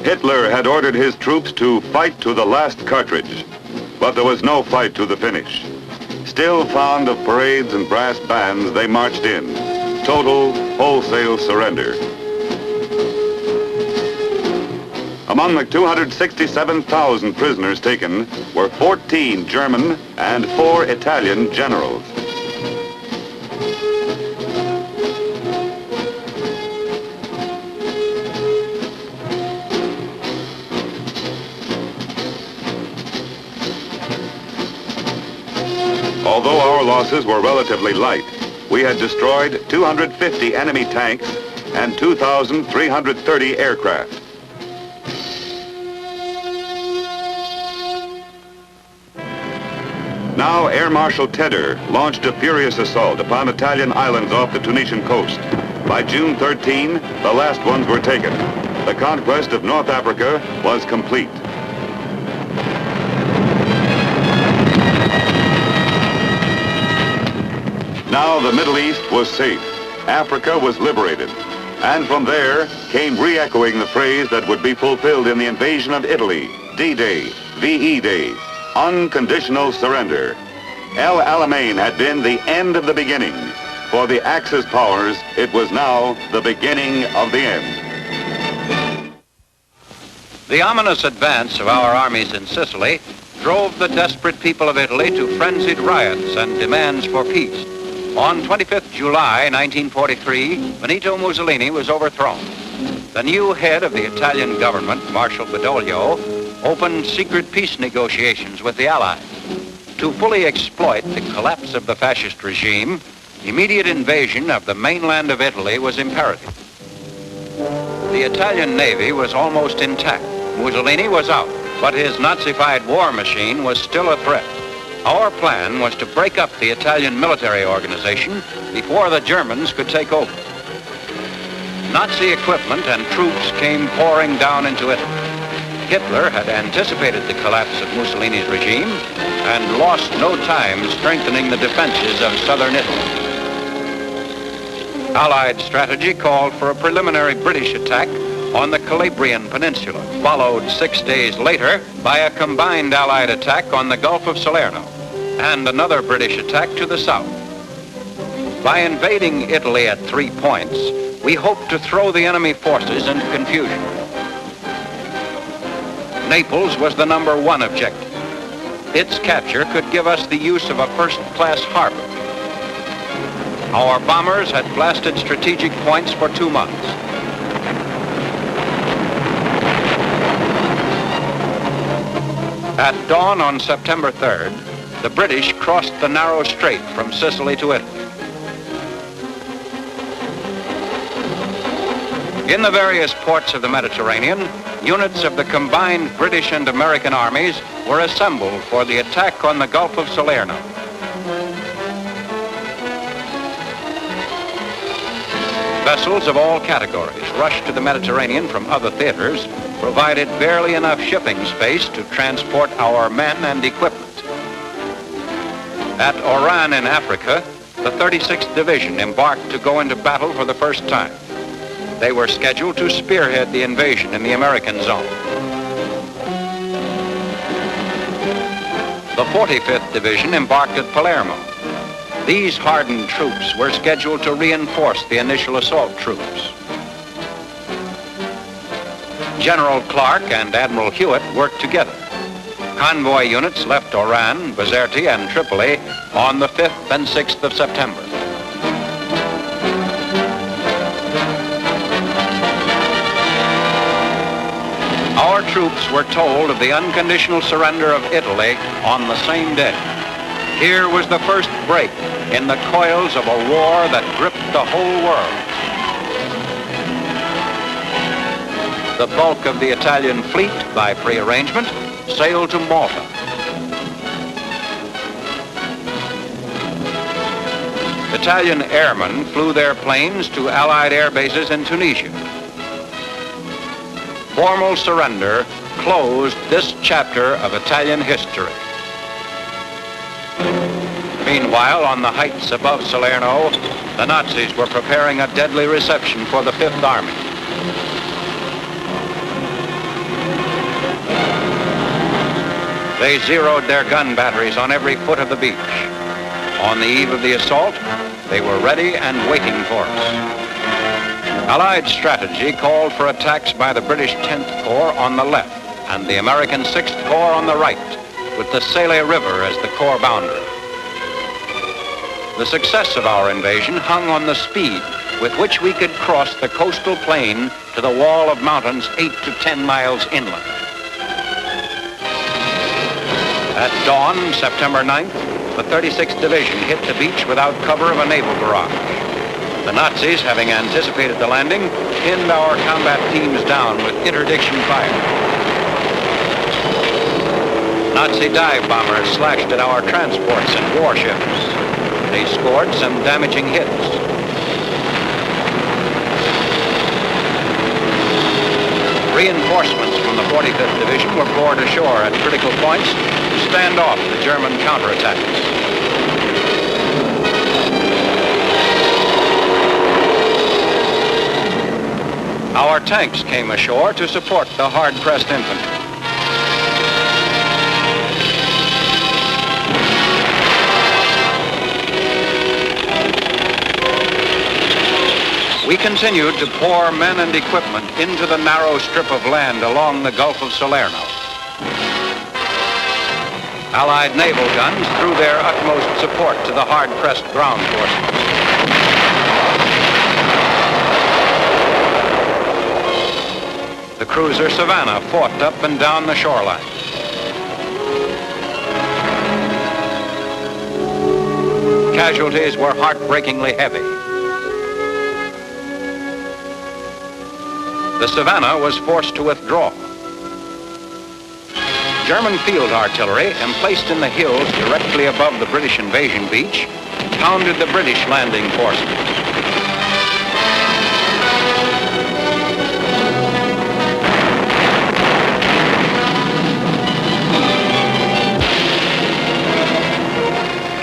Hitler had ordered his troops to fight to the last cartridge, but there was no fight to the finish. Still fond of parades and brass bands, they marched in. Total, wholesale surrender. Among the 267,000 prisoners taken were 14 German and 4 Italian generals. Although our losses were relatively light, we had destroyed 250 enemy tanks and 2,330 aircraft. Now Air Marshal Tedder launched a furious assault upon Italian islands off the Tunisian coast. By June 13, the last ones were taken. The conquest of North Africa was complete. Now the Middle East was safe. Africa was liberated. And from there came re-echoing the phrase that would be fulfilled in the invasion of Italy, D-Day, VE Day, unconditional surrender. El Alamein had been the end of the beginning. For the Axis powers, it was now the beginning of the end. The ominous advance of our armies in Sicily drove the desperate people of Italy to frenzied riots and demands for peace. On 25th July 1943, Benito Mussolini was overthrown. The new head of the Italian government, Marshal Badoglio, opened secret peace negotiations with the Allies. To fully exploit the collapse of the fascist regime, immediate invasion of the mainland of Italy was imperative. The Italian Navy was almost intact. Mussolini was out, but his Nazified war machine was still a threat. Our plan was to break up the Italian military organization before the Germans could take over. Nazi equipment and troops came pouring down into Italy. Hitler had anticipated the collapse of Mussolini's regime and lost no time strengthening the defenses of southern Italy. Allied strategy called for a preliminary British attack on the Calabrian Peninsula, followed 6 days later by a combined Allied attack on the Gulf of Salerno and another British attack to the south. By invading Italy at 3 points, we hoped to throw the enemy forces into confusion. Naples was the #1 objective. Its capture could give us the use of a first-class harbor. Our bombers had blasted strategic points for 2 months. At dawn on September 3rd, the British crossed the narrow strait from Sicily to Italy. In the various ports of the Mediterranean, units of the combined British and American armies were assembled for the attack on the Gulf of Salerno. Vessels of all categories rushed to the Mediterranean from other theaters, provided barely enough shipping space to transport our men and equipment. At Oran in Africa, the 36th Division embarked to go into battle for the first time. They were scheduled to spearhead the invasion in the American zone. The 45th Division embarked at Palermo. These hardened troops were scheduled to reinforce the initial assault troops. General Clark and Admiral Hewitt worked together. Convoy units left Oran, Bizerte, and Tripoli on the 5th and 6th of September. Our troops were told of the unconditional surrender of Italy on the same day. Here was the first break in the coils of a war that gripped the whole world. The bulk of the Italian fleet, by prearrangement, sailed to Malta. Italian airmen flew their planes to Allied air bases in Tunisia. Formal surrender closed this chapter of Italian history. Meanwhile, on the heights above Salerno, the Nazis were preparing a deadly reception for the Fifth Army. They zeroed their gun batteries on every foot of the beach. On the eve of the assault, they were ready and waiting for us. Allied strategy called for attacks by the British 10th Corps on the left and the American 6th Corps on the right, with the Sele River as the corps boundary. The success of our invasion hung on the speed with which we could cross the coastal plain to the wall of mountains 8 to 10 miles inland. At dawn, September 9th, the 36th Division hit the beach without cover of a naval barrage. The Nazis, having anticipated the landing, pinned our combat teams down with interdiction fire. Nazi dive bombers slashed at our transports and warships. They scored some damaging hits. Reinforcements from the 45th Division were moored ashore at critical points to stand off the German counterattacks. Our tanks came ashore to support the hard-pressed infantry. We continued to pour men and equipment into the narrow strip of land along the Gulf of Salerno. Allied naval guns threw their utmost support to the hard-pressed ground forces. The cruiser Savannah fought up and down the shoreline. Casualties were heartbreakingly heavy. The Savannah was forced to withdraw. German field artillery, emplaced in the hills directly above the British invasion beach, pounded the British landing forces.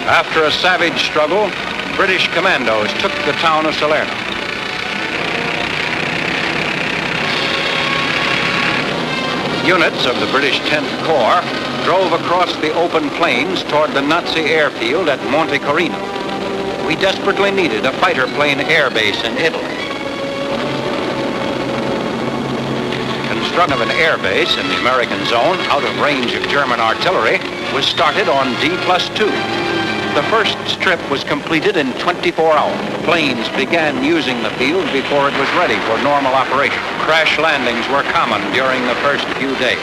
After a savage struggle, British commandos took the town of Salerno. Units of the British 10th Corps drove across the open plains toward the Nazi airfield at Monte Carino. We desperately needed a fighter plane air base in Italy. Construction of an air base in the American zone out of range of German artillery was started on D+2. The first strip was completed in 24 hours. Planes began using the field before it was ready for normal operation. Crash landings were common during the first few days.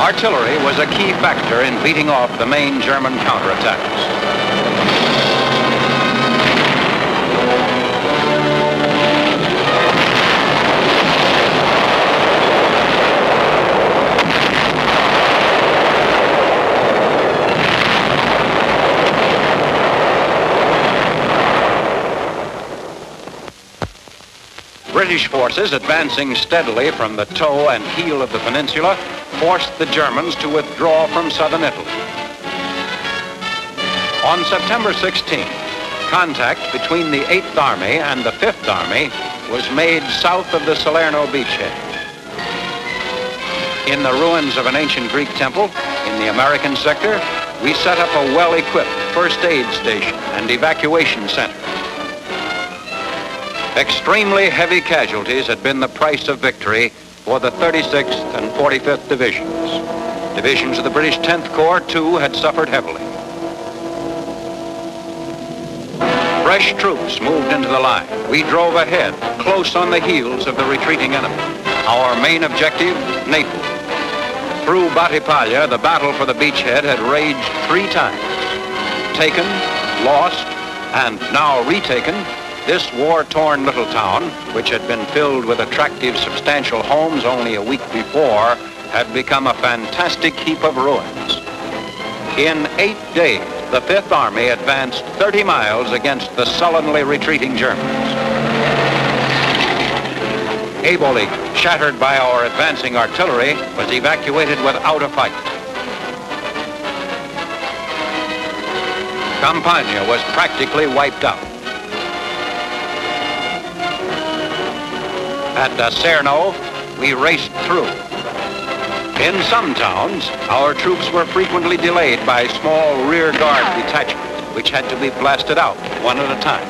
Artillery was a key factor in beating off the main German counterattacks. British forces advancing steadily from the toe and heel of the peninsula forced the Germans to withdraw from southern Italy. On September 16th, contact between the 8th Army and the 5th Army was made south of the Salerno beachhead. In the ruins of an ancient Greek temple in the American sector, we set up a well-equipped first aid station and evacuation center. Extremely heavy casualties had been the price of victory for the 36th and 45th Divisions. Divisions of the British 10th Corps, too, had suffered heavily. Fresh troops moved into the line. We drove ahead, close on the heels of the retreating enemy. Our main objective, Naples. Through Battipaglia, the battle for the beachhead had raged 3 times. Taken, lost, and now retaken, this war-torn little town, which had been filled with attractive, substantial homes only a week before, had become a fantastic heap of ruins. In 8 days, the Fifth Army advanced 30 miles against the sullenly retreating Germans. Eboli, shattered by our advancing artillery, was evacuated without a fight. Campania was practically wiped out. At Salerno, we raced through. In some towns, our troops were frequently delayed by small rear guard detachments, which had to be blasted out one at a time.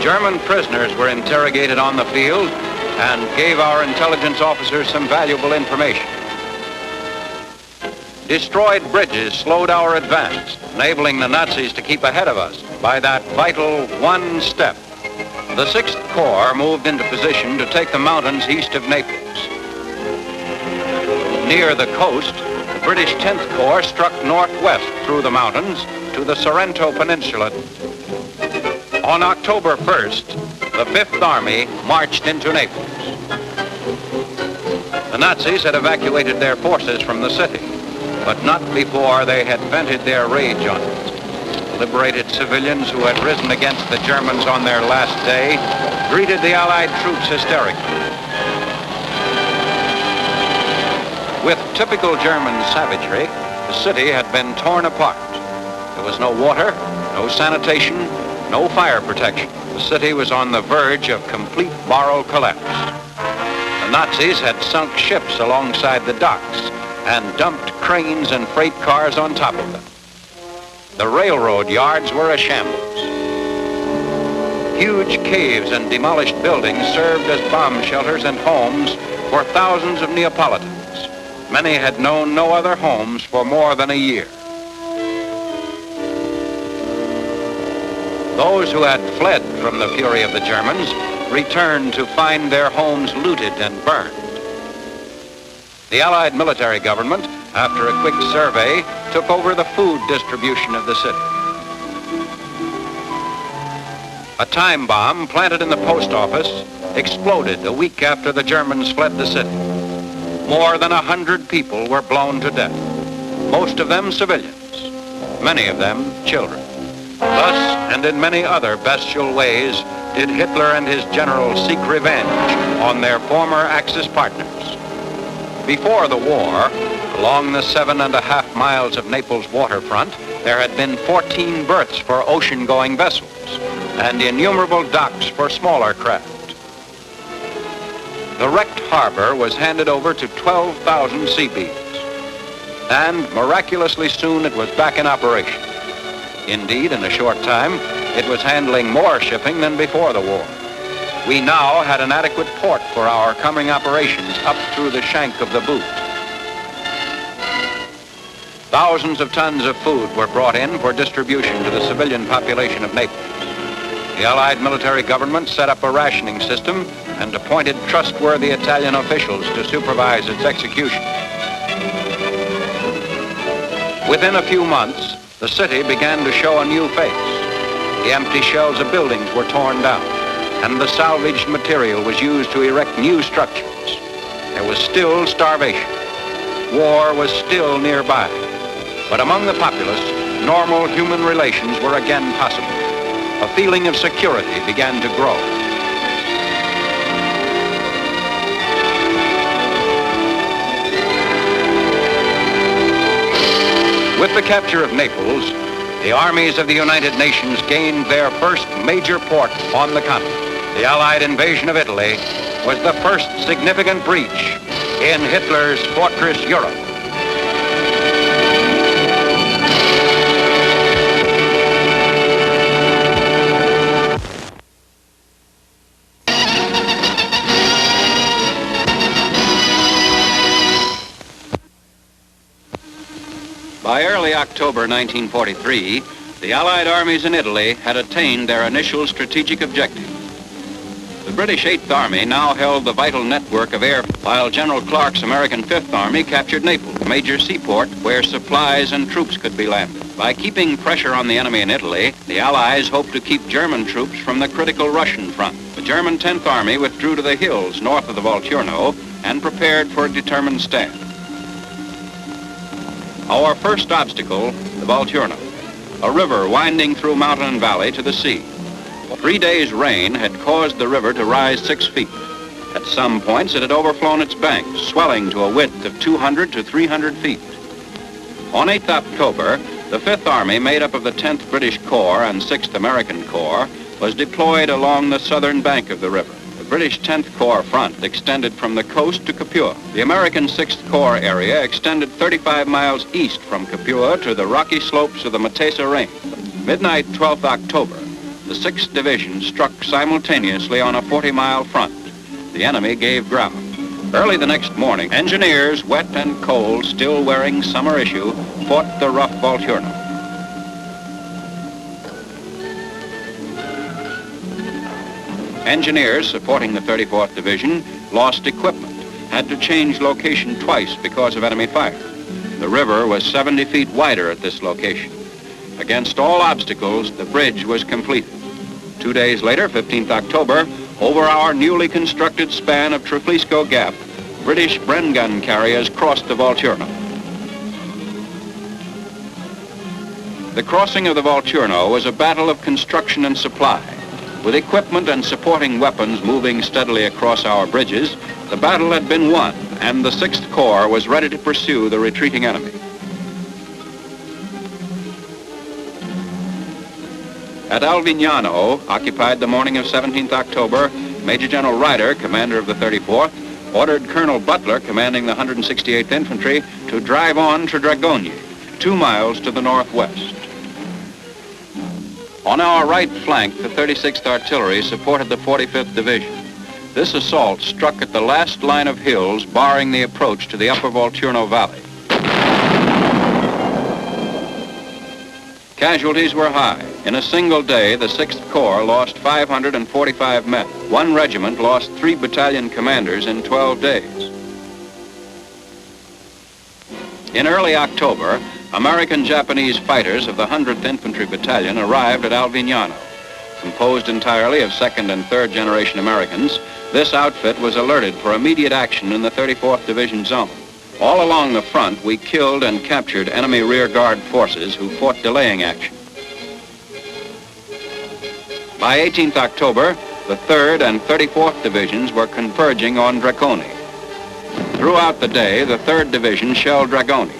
German prisoners were interrogated on the field and gave our intelligence officers some valuable information. Destroyed bridges slowed our advance, enabling the Nazis to keep ahead of us by that vital one step. The 6th Corps moved into position to take the mountains east of Naples. Near the coast, the British 10th Corps struck northwest through the mountains to the Sorrento Peninsula. On October 1st, the Fifth Army marched into Naples. The Nazis had evacuated their forces from the city, but not before they had vented their rage on it. Liberated civilians who had risen against the Germans on their last day greeted the Allied troops hysterically. With typical German savagery, the city had been torn apart. There was no water, no sanitation, no fire protection. The city was on the verge of complete moral collapse. The Nazis had sunk ships alongside the docks and dumped cranes and freight cars on top of them. The railroad yards were a shambles. Huge caves and demolished buildings served as bomb shelters and homes for thousands of Neapolitans. Many had known no other homes for more than a year. Those who had fled from the fury of the Germans returned to find their homes looted and burned. The Allied military government, after a quick survey, took over the food distribution of the city. A time bomb planted in the post office exploded a week after the Germans fled the city. More than 100 people were blown to death, most of them civilians, many of them children. Thus, and in many other bestial ways, did Hitler and his generals seek revenge on their former Axis partners. Before the war, along the 7.5 miles of Naples waterfront, there had been 14 berths for ocean-going vessels and innumerable docks for smaller craft. The wrecked harbor was handed over to 12,000 sea beams, and miraculously soon it was back in operation. Indeed, in a short time, it was handling more shipping than before the war. We now had an adequate port for our coming operations up through the shank of the boot. Thousands of tons of food were brought in for distribution to the civilian population of Naples. The Allied military government set up a rationing system and appointed trustworthy Italian officials to supervise its execution. Within a few months, the city began to show a new face. The empty shells of buildings were torn down, and the salvaged material was used to erect new structures. There was still starvation. War was still nearby. But among the populace, normal human relations were again possible. A feeling of security began to grow. With the capture of Naples, the armies of the United Nations gained their first major port on the continent. The Allied invasion of Italy was the first significant breach in Hitler's Fortress Europe. By early October 1943, the Allied armies in Italy had attained their initial strategic objective. The British 8th Army now held the vital network of air, while General Clark's American 5th Army captured Naples, a major seaport where supplies and troops could be landed. By keeping pressure on the enemy in Italy, the Allies hoped to keep German troops from the critical Russian front. The German 10th Army withdrew to the hills north of the Volturno and prepared for a determined stand. Our first obstacle, the Volturno, a river winding through mountain and valley to the sea. 3 days' rain had caused the river to rise 6 feet. At some points, it had overflown its banks, swelling to a width of 200 to 300 feet. On 8th October, the 5th Army, made up of the 10th British Corps and 6th American Corps, was deployed along the southern bank of the river. The British 10th Corps front extended from the coast to Capua. The American 6th Corps area extended 35 miles east from Capua to the rocky slopes of the Matesa Range. Midnight 12th October, the 6th Division struck simultaneously on a 40-mile front. The enemy gave ground. Early the next morning, engineers, wet and cold, still wearing summer issue, fought the rough Volturno. Engineers supporting the 34th Division lost equipment, had to change location twice because of enemy fire. The river was 70 feet wider at this location. Against all obstacles, the bridge was completed. 2 days later, 15th October, over our newly constructed span of Triflisco Gap, British Bren gun carriers crossed the Volturno. The crossing of the Volturno was a battle of construction and supply. With equipment and supporting weapons moving steadily across our bridges, the battle had been won, and the 6th Corps was ready to pursue the retreating enemy. At Alvignano, occupied the morning of 17th October, Major General Ryder, commander of the 34th, ordered Colonel Butler, commanding the 168th Infantry, to drive on to Dragogne, 2 miles to the northwest. On our right flank, the 36th Artillery supported the 45th Division. This assault struck at the last line of hills barring the approach to the upper Volturno Valley. Casualties were high. In a single day, the 6th Corps lost 545 men. One regiment lost 3 battalion commanders in 12 days. In early October, American-Japanese fighters of the 100th Infantry Battalion arrived at Alvignano. Composed entirely of 2nd and 3rd generation Americans, this outfit was alerted for immediate action in the 34th Division zone. All along the front, we killed and captured enemy rear guard forces who fought delaying action. By 18th October, the 3rd and 34th Divisions were converging on Draconie. Throughout the day, the 3rd Division shelled Draconie.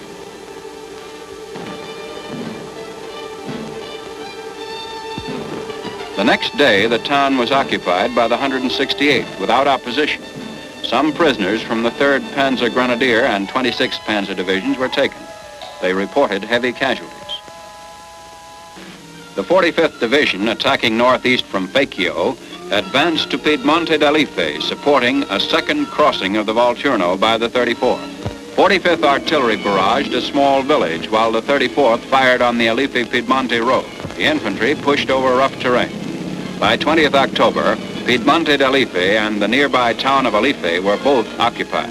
The next day, the town was occupied by the 168th without opposition. Some prisoners from the 3rd Panzer Grenadier and 26th Panzer Divisions were taken. They reported heavy casualties. The 45th Division, attacking northeast from Fecchio, advanced to Piedmonte d'Alife, supporting a second crossing of the Volturno by the 34th. 45th Artillery barraged a small village, while the 34th fired on the Alife-Piedmonte road. The infantry pushed over rough terrain. By 20th October, Piedmonte d'Alife and the nearby town of Alife were both occupied.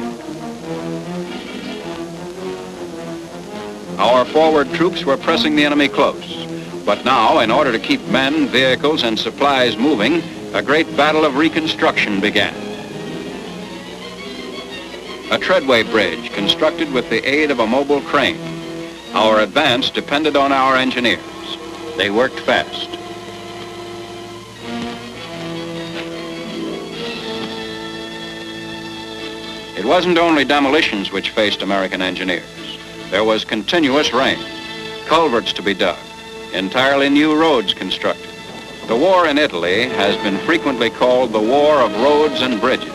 Our forward troops were pressing the enemy close. But now, in order to keep men, vehicles, and supplies moving, a great battle of reconstruction began. A treadway bridge constructed with the aid of a mobile crane. Our advance depended on our engineers. They worked fast. It wasn't only demolitions which faced American engineers. There was continuous rain, culverts to be dug, entirely new roads constructed. The war in Italy has been frequently called the War of Roads and Bridges.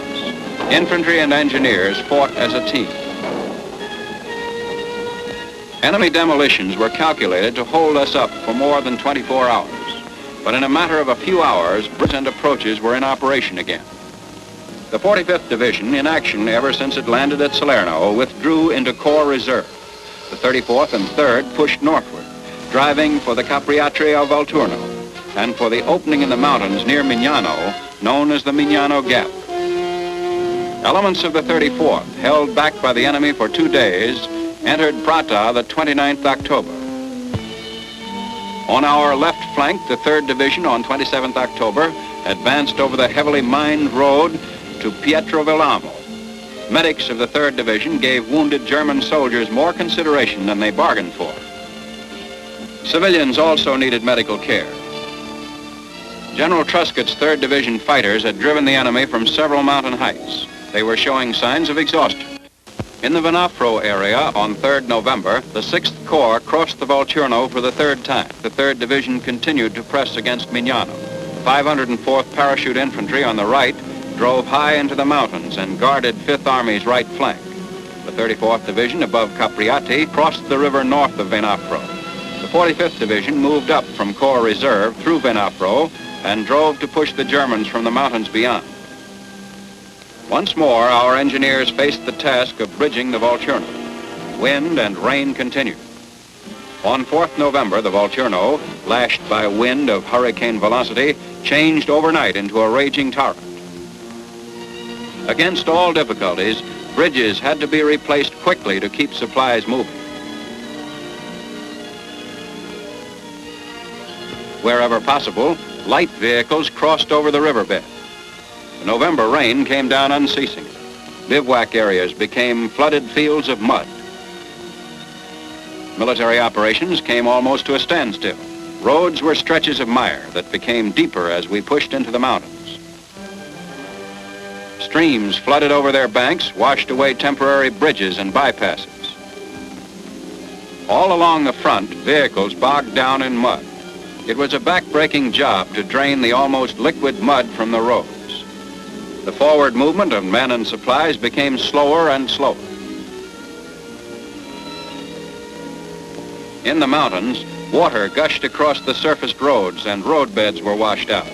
Infantry and engineers fought as a team. Enemy demolitions were calculated to hold us up for more than 24 hours. But in a matter of a few hours, bridges and approaches were in operation again. The 45th Division, in action ever since it landed at Salerno, withdrew into Corps Reserve. The 34th and 3rd pushed northward. driving for the Capriati of Volturno and for the opening in the mountains near Mignano, known as the Mignano Gap. Elements of the 34th, held back by the enemy for 2 days, entered Prata the 29th October. On our left flank, the 3rd Division on 27th October advanced over the heavily mined road to Pietrovillamo. Medics of the 3rd Division gave wounded German soldiers more consideration than they bargained for. Civilians also needed medical care. General Truscott's 3rd Division fighters had driven the enemy from several mountain heights. They were showing signs of exhaustion. In the Venafro area on 3rd November, the 6th Corps crossed the Volturno for the 3rd time. The 3rd Division continued to press against Mignano. 504th Parachute Infantry on the right drove high into the mountains and guarded 5th Army's right flank. The 34th Division above Capriati crossed the river north of Venafro. The 45th Division moved up from Corps Reserve through Venafro and drove to push the Germans from the mountains beyond. Once more, our engineers faced the task of bridging the Volturno. Wind and rain continued. On 4th November, the Volturno, lashed by wind of hurricane velocity, changed overnight into a raging torrent. Against all difficulties, bridges had to be replaced quickly to keep supplies moving. Wherever possible, light vehicles crossed over the riverbed. The November rain came down unceasingly. Bivouac areas became flooded fields of mud. Military operations came almost to a standstill. Roads were stretches of mire that became deeper as we pushed into the mountains. Streams flooded over their banks, washed away temporary bridges and bypasses. All along the front, vehicles bogged down in mud. It was a back-breaking job to drain the almost liquid mud from the roads. The forward movement of men and supplies became slower and slower. In the mountains, water gushed across the surfaced roads and roadbeds were washed out.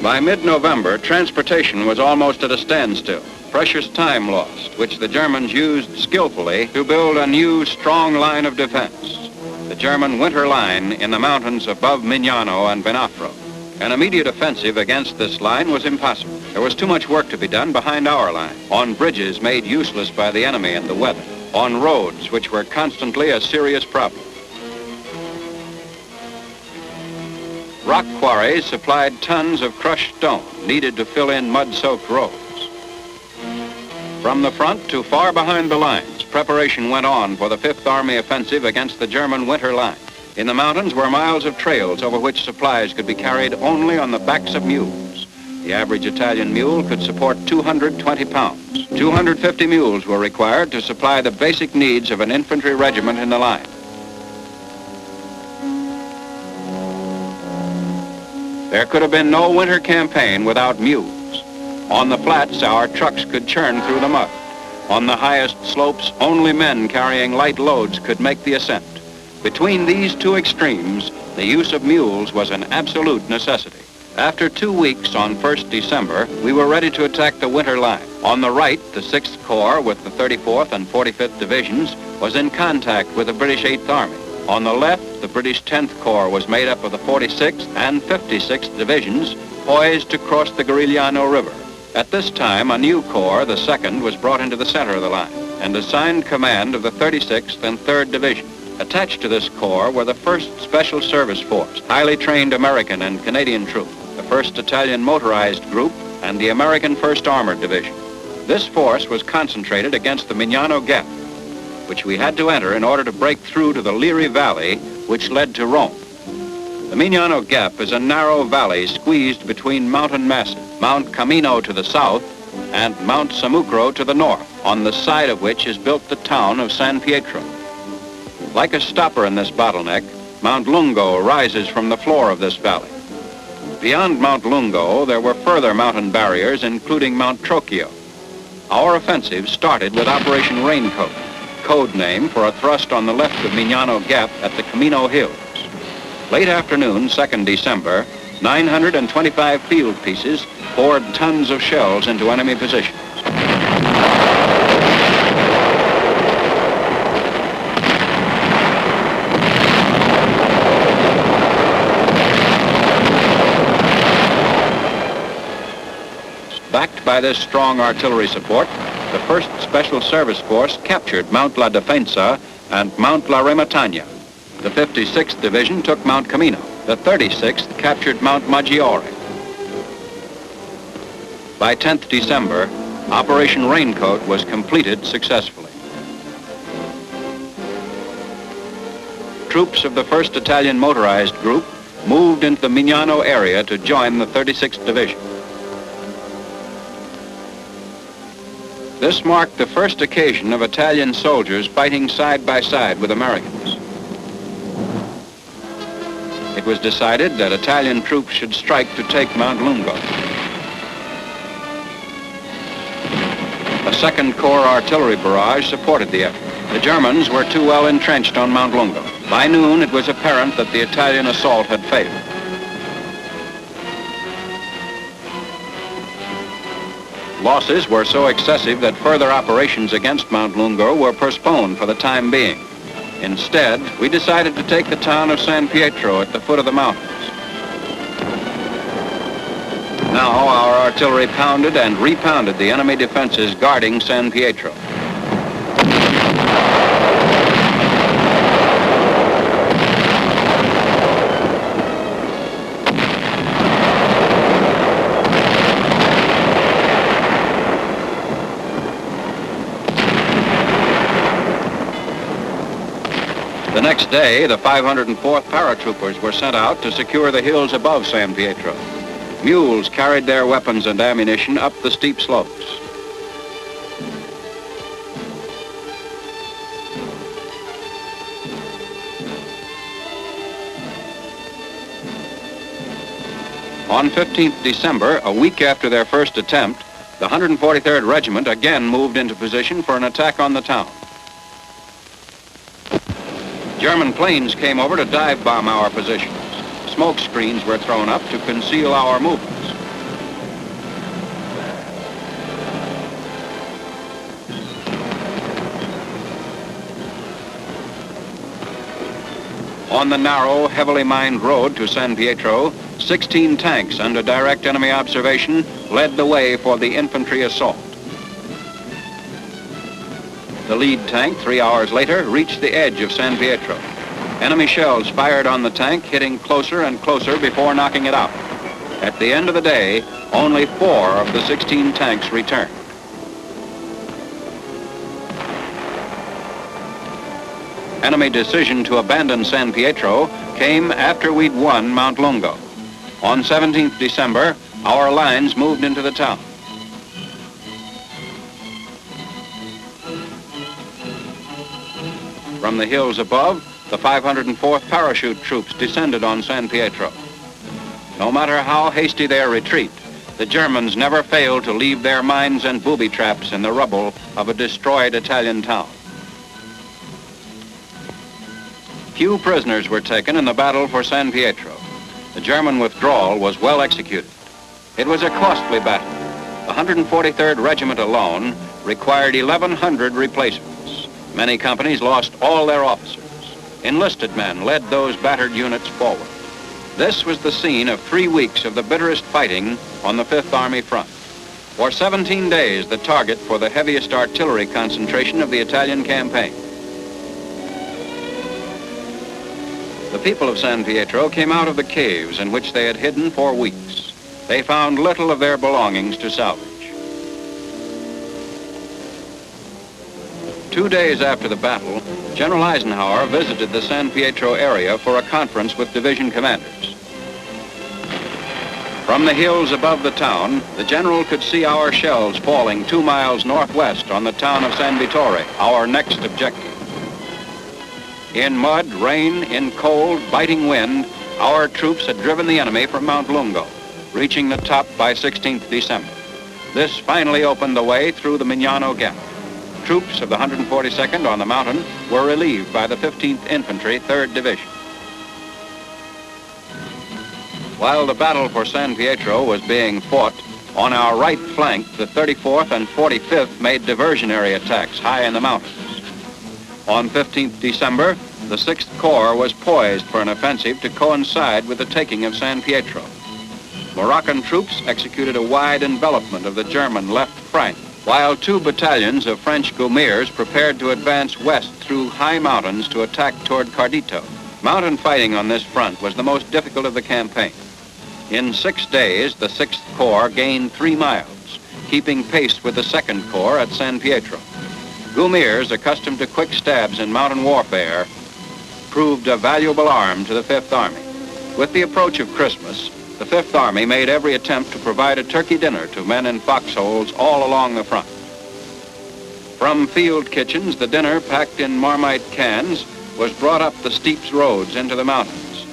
By mid-November, transportation was almost at a standstill. Precious time lost, which the Germans used skillfully to build a new, strong line of defense. The German winter line in the mountains above Mignano and Venafro. An immediate offensive against this line was impossible. There was too much work to be done behind our line, on bridges made useless by the enemy and the weather, on roads which were constantly a serious problem. Rock quarries supplied tons of crushed stone needed to fill in mud-soaked roads. From the front to far behind the lines, preparation went on for the 5th Army offensive against the German winter line. In the mountains were miles of trails over which supplies could be carried only on the backs of mules. The average Italian mule could support 220 pounds. 250 mules were required to supply the basic needs of an infantry regiment in the line. There could have been no winter campaign without mules. On the flats, our trucks could churn through the mud. On the highest slopes, only men carrying light loads could make the ascent. Between these two extremes, the use of mules was an absolute necessity. After 2 weeks on 1st December, we were ready to attack the winter line. On the right, the 6th Corps with the 34th and 45th Divisions was in contact with the British 8th Army. On the left, the British 10th Corps was made up of the 46th and 56th Divisions, poised to cross the Garigliano River. At this time, a new corps, the 2nd, was brought into the center of the line and assigned command of the 36th and 3rd Division. Attached to this corps were the 1st Special Service Force, highly trained American and Canadian troops, the 1st Italian Motorized Group, and the American 1st Armored Division. This force was concentrated against the Mignano Gap, which we had to enter in order to break through to the Liri Valley, which led to Rome. The Mignano Gap is a narrow valley squeezed between mountain masses, Mount Camino to the south and Mount Samucro to the north, on the side of which is built the town of San Pietro. Like a stopper in this bottleneck, Mount Lungo rises from the floor of this valley. Beyond Mount Lungo, there were further mountain barriers, including Mount Trocchio. Our offensive started with Operation Raincoat, code name for a thrust on the left of Mignano Gap at the Camino Hills. Late afternoon, 2nd December, 925 field pieces poured tons of shells into enemy positions. Backed by this strong artillery support, the 1st Special Service Force captured Mount La Defensa and Mount La Rematagna. The 56th Division took Mount Camino. The 36th captured Mount Maggiore. By 10th December, Operation Raincoat was completed successfully. Troops of the 1st Italian Motorized Group moved into the Mignano area to join the 36th Division. This marked the first occasion of Italian soldiers fighting side by side with Americans. It was decided that Italian troops should strike to take Mount Lungo. A 2nd Corps artillery barrage supported the effort. The Germans were too well entrenched on Mount Lungo. By noon, it was apparent that the Italian assault had failed. Losses were so excessive that further operations against Mount Lungo were postponed for the time being. Instead, we decided to take the town of San Pietro at the foot of the mountains. Now our artillery pounded and repounded the enemy defenses guarding San Pietro. The next day, the 504th paratroopers were sent out to secure the hills above San Pietro. Mules carried their weapons and ammunition up the steep slopes. On 15th December, a week after their first attempt, the 143rd Regiment again moved into position for an attack on the town. German planes came over to dive bomb our positions. Smoke screens were thrown up to conceal our movements. On the narrow, heavily mined road to San Pietro, 16 tanks under direct enemy observation led the way for the infantry assault. The lead tank, 3 hours later, reached the edge of San Pietro. Enemy shells fired on the tank, hitting closer and closer before knocking it out. At the end of the day, only 4 of the 16 tanks returned. Enemy decision to abandon San Pietro came after we'd won Mount Lungo. On 17th December, our lines moved into the town. From the hills above, the 504th Parachute troops descended on San Pietro. No matter how hasty their retreat, the Germans never failed to leave their mines and booby traps in the rubble of a destroyed Italian town. Few prisoners were taken in the battle for San Pietro. The German withdrawal was well executed. It was a costly battle. The 143rd Regiment alone required 1,100 replacements. Many companies lost all their officers. Enlisted men led those battered units forward. This was the scene of 3 weeks of the bitterest fighting on the 5th Army front. For 17 days, the target for the heaviest artillery concentration of the Italian campaign. The people of San Pietro came out of the caves in which they had hidden for weeks. They found little of their belongings to salvage. 2 days after the battle, General Eisenhower visited the San Pietro area for a conference with division commanders. From the hills above the town, the general could see our shells falling 2 miles northwest on the town of San Vittore, our next objective. In mud, rain, in cold, biting wind, our troops had driven the enemy from Mount Lungo, reaching the top by 16th December. This finally opened the way through the Mignano Gap. Troops of the 142nd on the mountain were relieved by the 15th Infantry, 3rd Division. While the battle for San Pietro was being fought, on our right flank, the 34th and 45th made diversionary attacks high in the mountains. On 15th December, the 6th Corps was poised for an offensive to coincide with the taking of San Pietro. Moroccan troops executed a wide envelopment of the German left flank, while 2 battalions of French Gaumiers prepared to advance west through high mountains to attack toward Cardito. Mountain fighting on this front was the most difficult of the campaign. In 6 days, the 6th Corps gained 3 miles, keeping pace with the 2nd Corps at San Pietro. Gaumiers, accustomed to quick stabs in mountain warfare, proved a valuable arm to the 5th Army. With the approach of Christmas, the 5th Army made every attempt to provide a turkey dinner to men in foxholes all along the front. From field kitchens, the dinner, packed in Marmite cans, was brought up the steep roads into the mountains.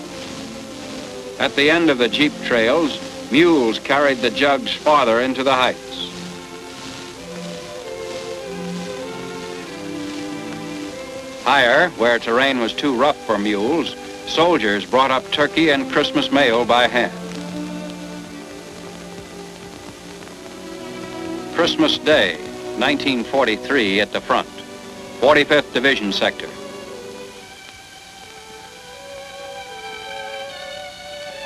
At the end of the jeep trails, mules carried the jugs farther into the heights. Higher, where terrain was too rough for mules, soldiers brought up turkey and Christmas mail by hand. Christmas Day, 1943, at the front, 45th Division sector.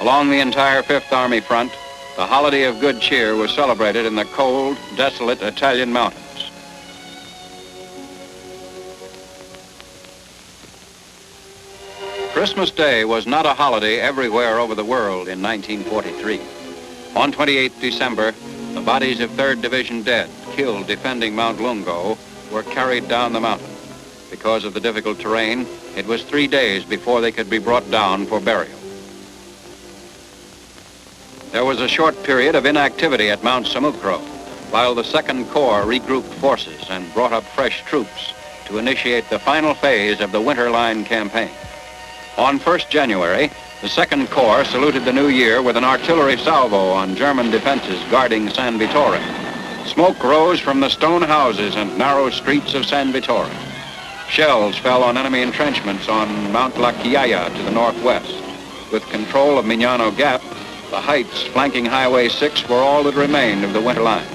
Along the entire 5th Army front, the holiday of good cheer was celebrated in the cold, desolate Italian mountains. Christmas Day was not a holiday everywhere over the world in 1943. On 28 December, the bodies of 3rd Division dead, killed defending Mount Lungo, were carried down the mountain. Because of the difficult terrain, it was 3 days before they could be brought down for burial. There was a short period of inactivity at Mount Samukro, while the 2nd Corps regrouped forces and brought up fresh troops to initiate the final phase of the Winter Line campaign. On 1st January, the 2nd Corps saluted the new year with an artillery salvo on German defenses guarding San Vittore. Smoke rose from the stone houses and narrow streets of San Vittore. Shells fell on enemy entrenchments on Mount La Chiaia to the northwest. With control of Mignano Gap, the heights flanking Highway 6 were all that remained of the Winter Line.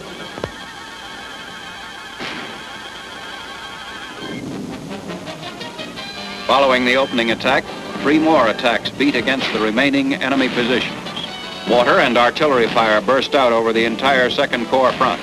Following the opening attack, 3 more attacks beat against the remaining enemy positions. Mortar and artillery fire burst out over the entire 2nd Corps front.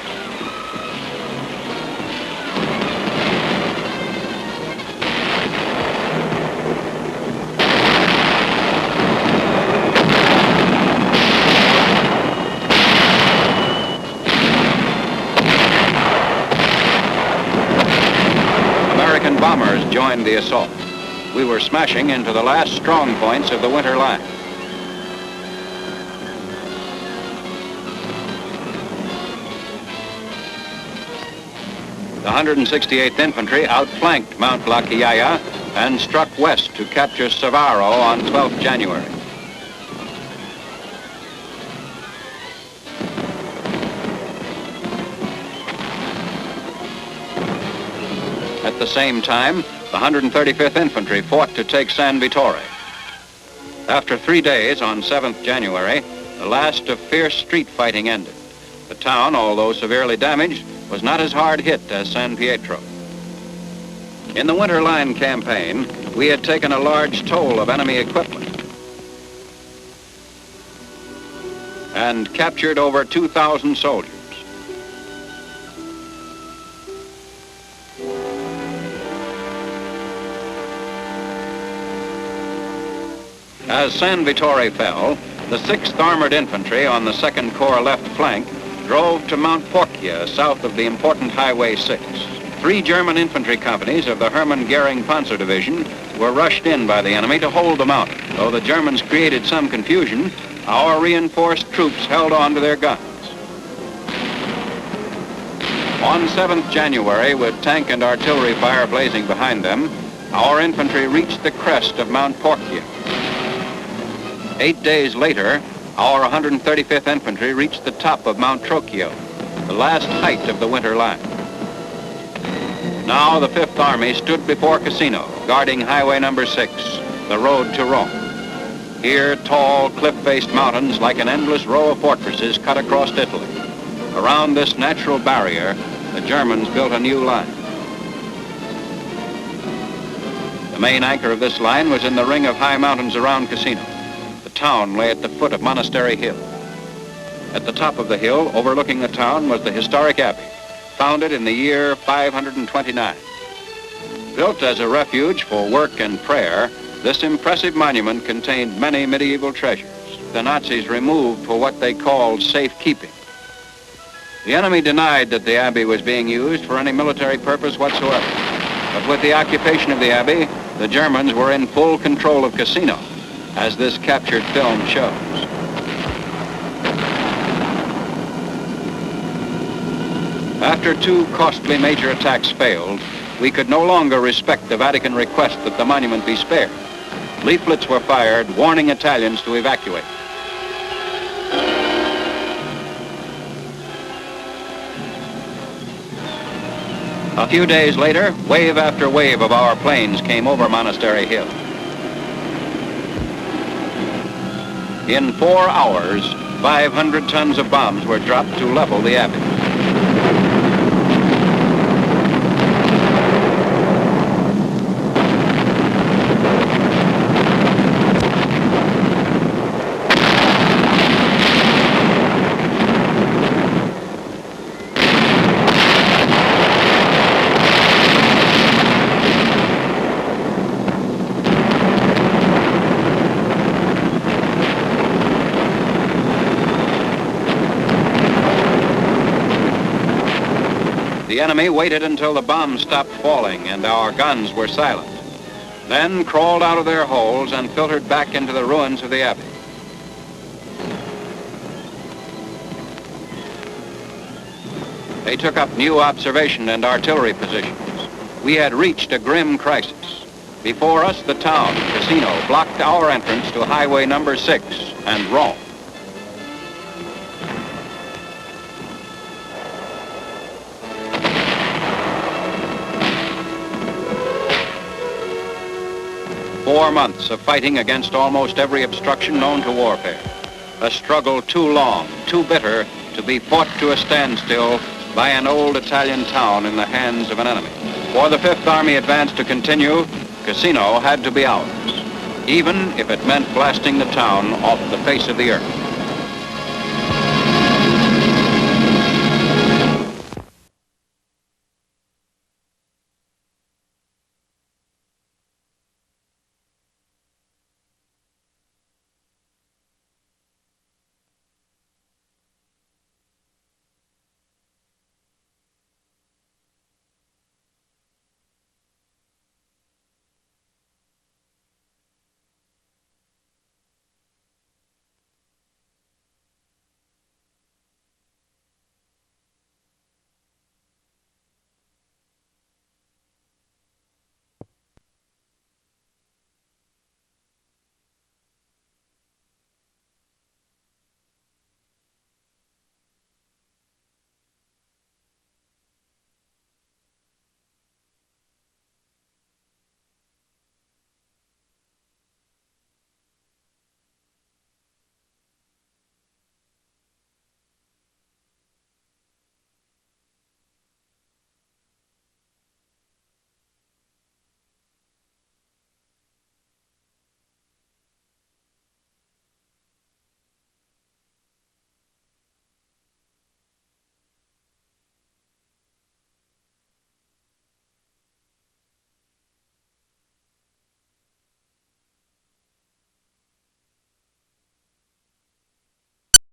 American bombers joined the assault. We were smashing into the last strong points of the Winter Line. The 168th Infantry outflanked Mount La Chiaia and struck west to capture Savaro on 12th January. At the same time, the 135th Infantry fought to take San Vittore. After 3 days, on 7th January, the last of fierce street fighting ended. The town, although severely damaged, was not as hard hit as San Pietro. In the Winter Line campaign, we had taken a large toll of enemy equipment and captured over 2,000 soldiers. As San Vittore fell, the 6th Armored Infantry on the 2nd Corps left flank drove to Mount Porcia, south of the important Highway 6. 3 German infantry companies of the Hermann Goering Panzer Division were rushed in by the enemy to hold the mountain. Though the Germans created some confusion, our reinforced troops held on to their guns. On 7th January, with tank and artillery fire blazing behind them, our infantry reached the crest of Mount Porcia. 8 days later, our 135th Infantry reached the top of Mount Trocchio, the last height of the Winter Line. Now the 5th Army stood before Cassino, guarding Highway number 6, the road to Rome. Here, tall, cliff-faced mountains like an endless row of fortresses cut across Italy. Around this natural barrier, the Germans built a new line. The main anchor of this line was in the ring of high mountains around Cassino. The town lay at the foot of Monastery Hill. At the top of the hill, overlooking the town, was the historic abbey, founded in the year 529. Built as a refuge for work and prayer, this impressive monument contained many medieval treasures the Nazis removed for what they called safekeeping. The enemy denied that the abbey was being used for any military purpose whatsoever. But with the occupation of the abbey, the Germans were in full control of Cassino, as this captured film shows. After 2 costly major attacks failed, we could no longer respect the Vatican request that the monument be spared. Leaflets were fired warning Italians to evacuate. A few days later, wave after wave of our planes came over Monastery Hill. In 4 hours, 500 tons of bombs were dropped to level the abbey. The enemy waited until the bombs stopped falling and our guns were silent, then crawled out of their holes and filtered back into the ruins of the abbey. They took up new observation and artillery positions. We had reached a grim crisis. Before us, the town, Cassino, blocked our entrance to Highway number 6 and Rome. Four months of fighting against almost every obstruction known to warfare. A struggle too long, too bitter to be fought to a standstill by an old Italian town in the hands of an enemy. For the Fifth Army advance to continue, Cassino had to be ours, even if it meant blasting the town off the face of the earth.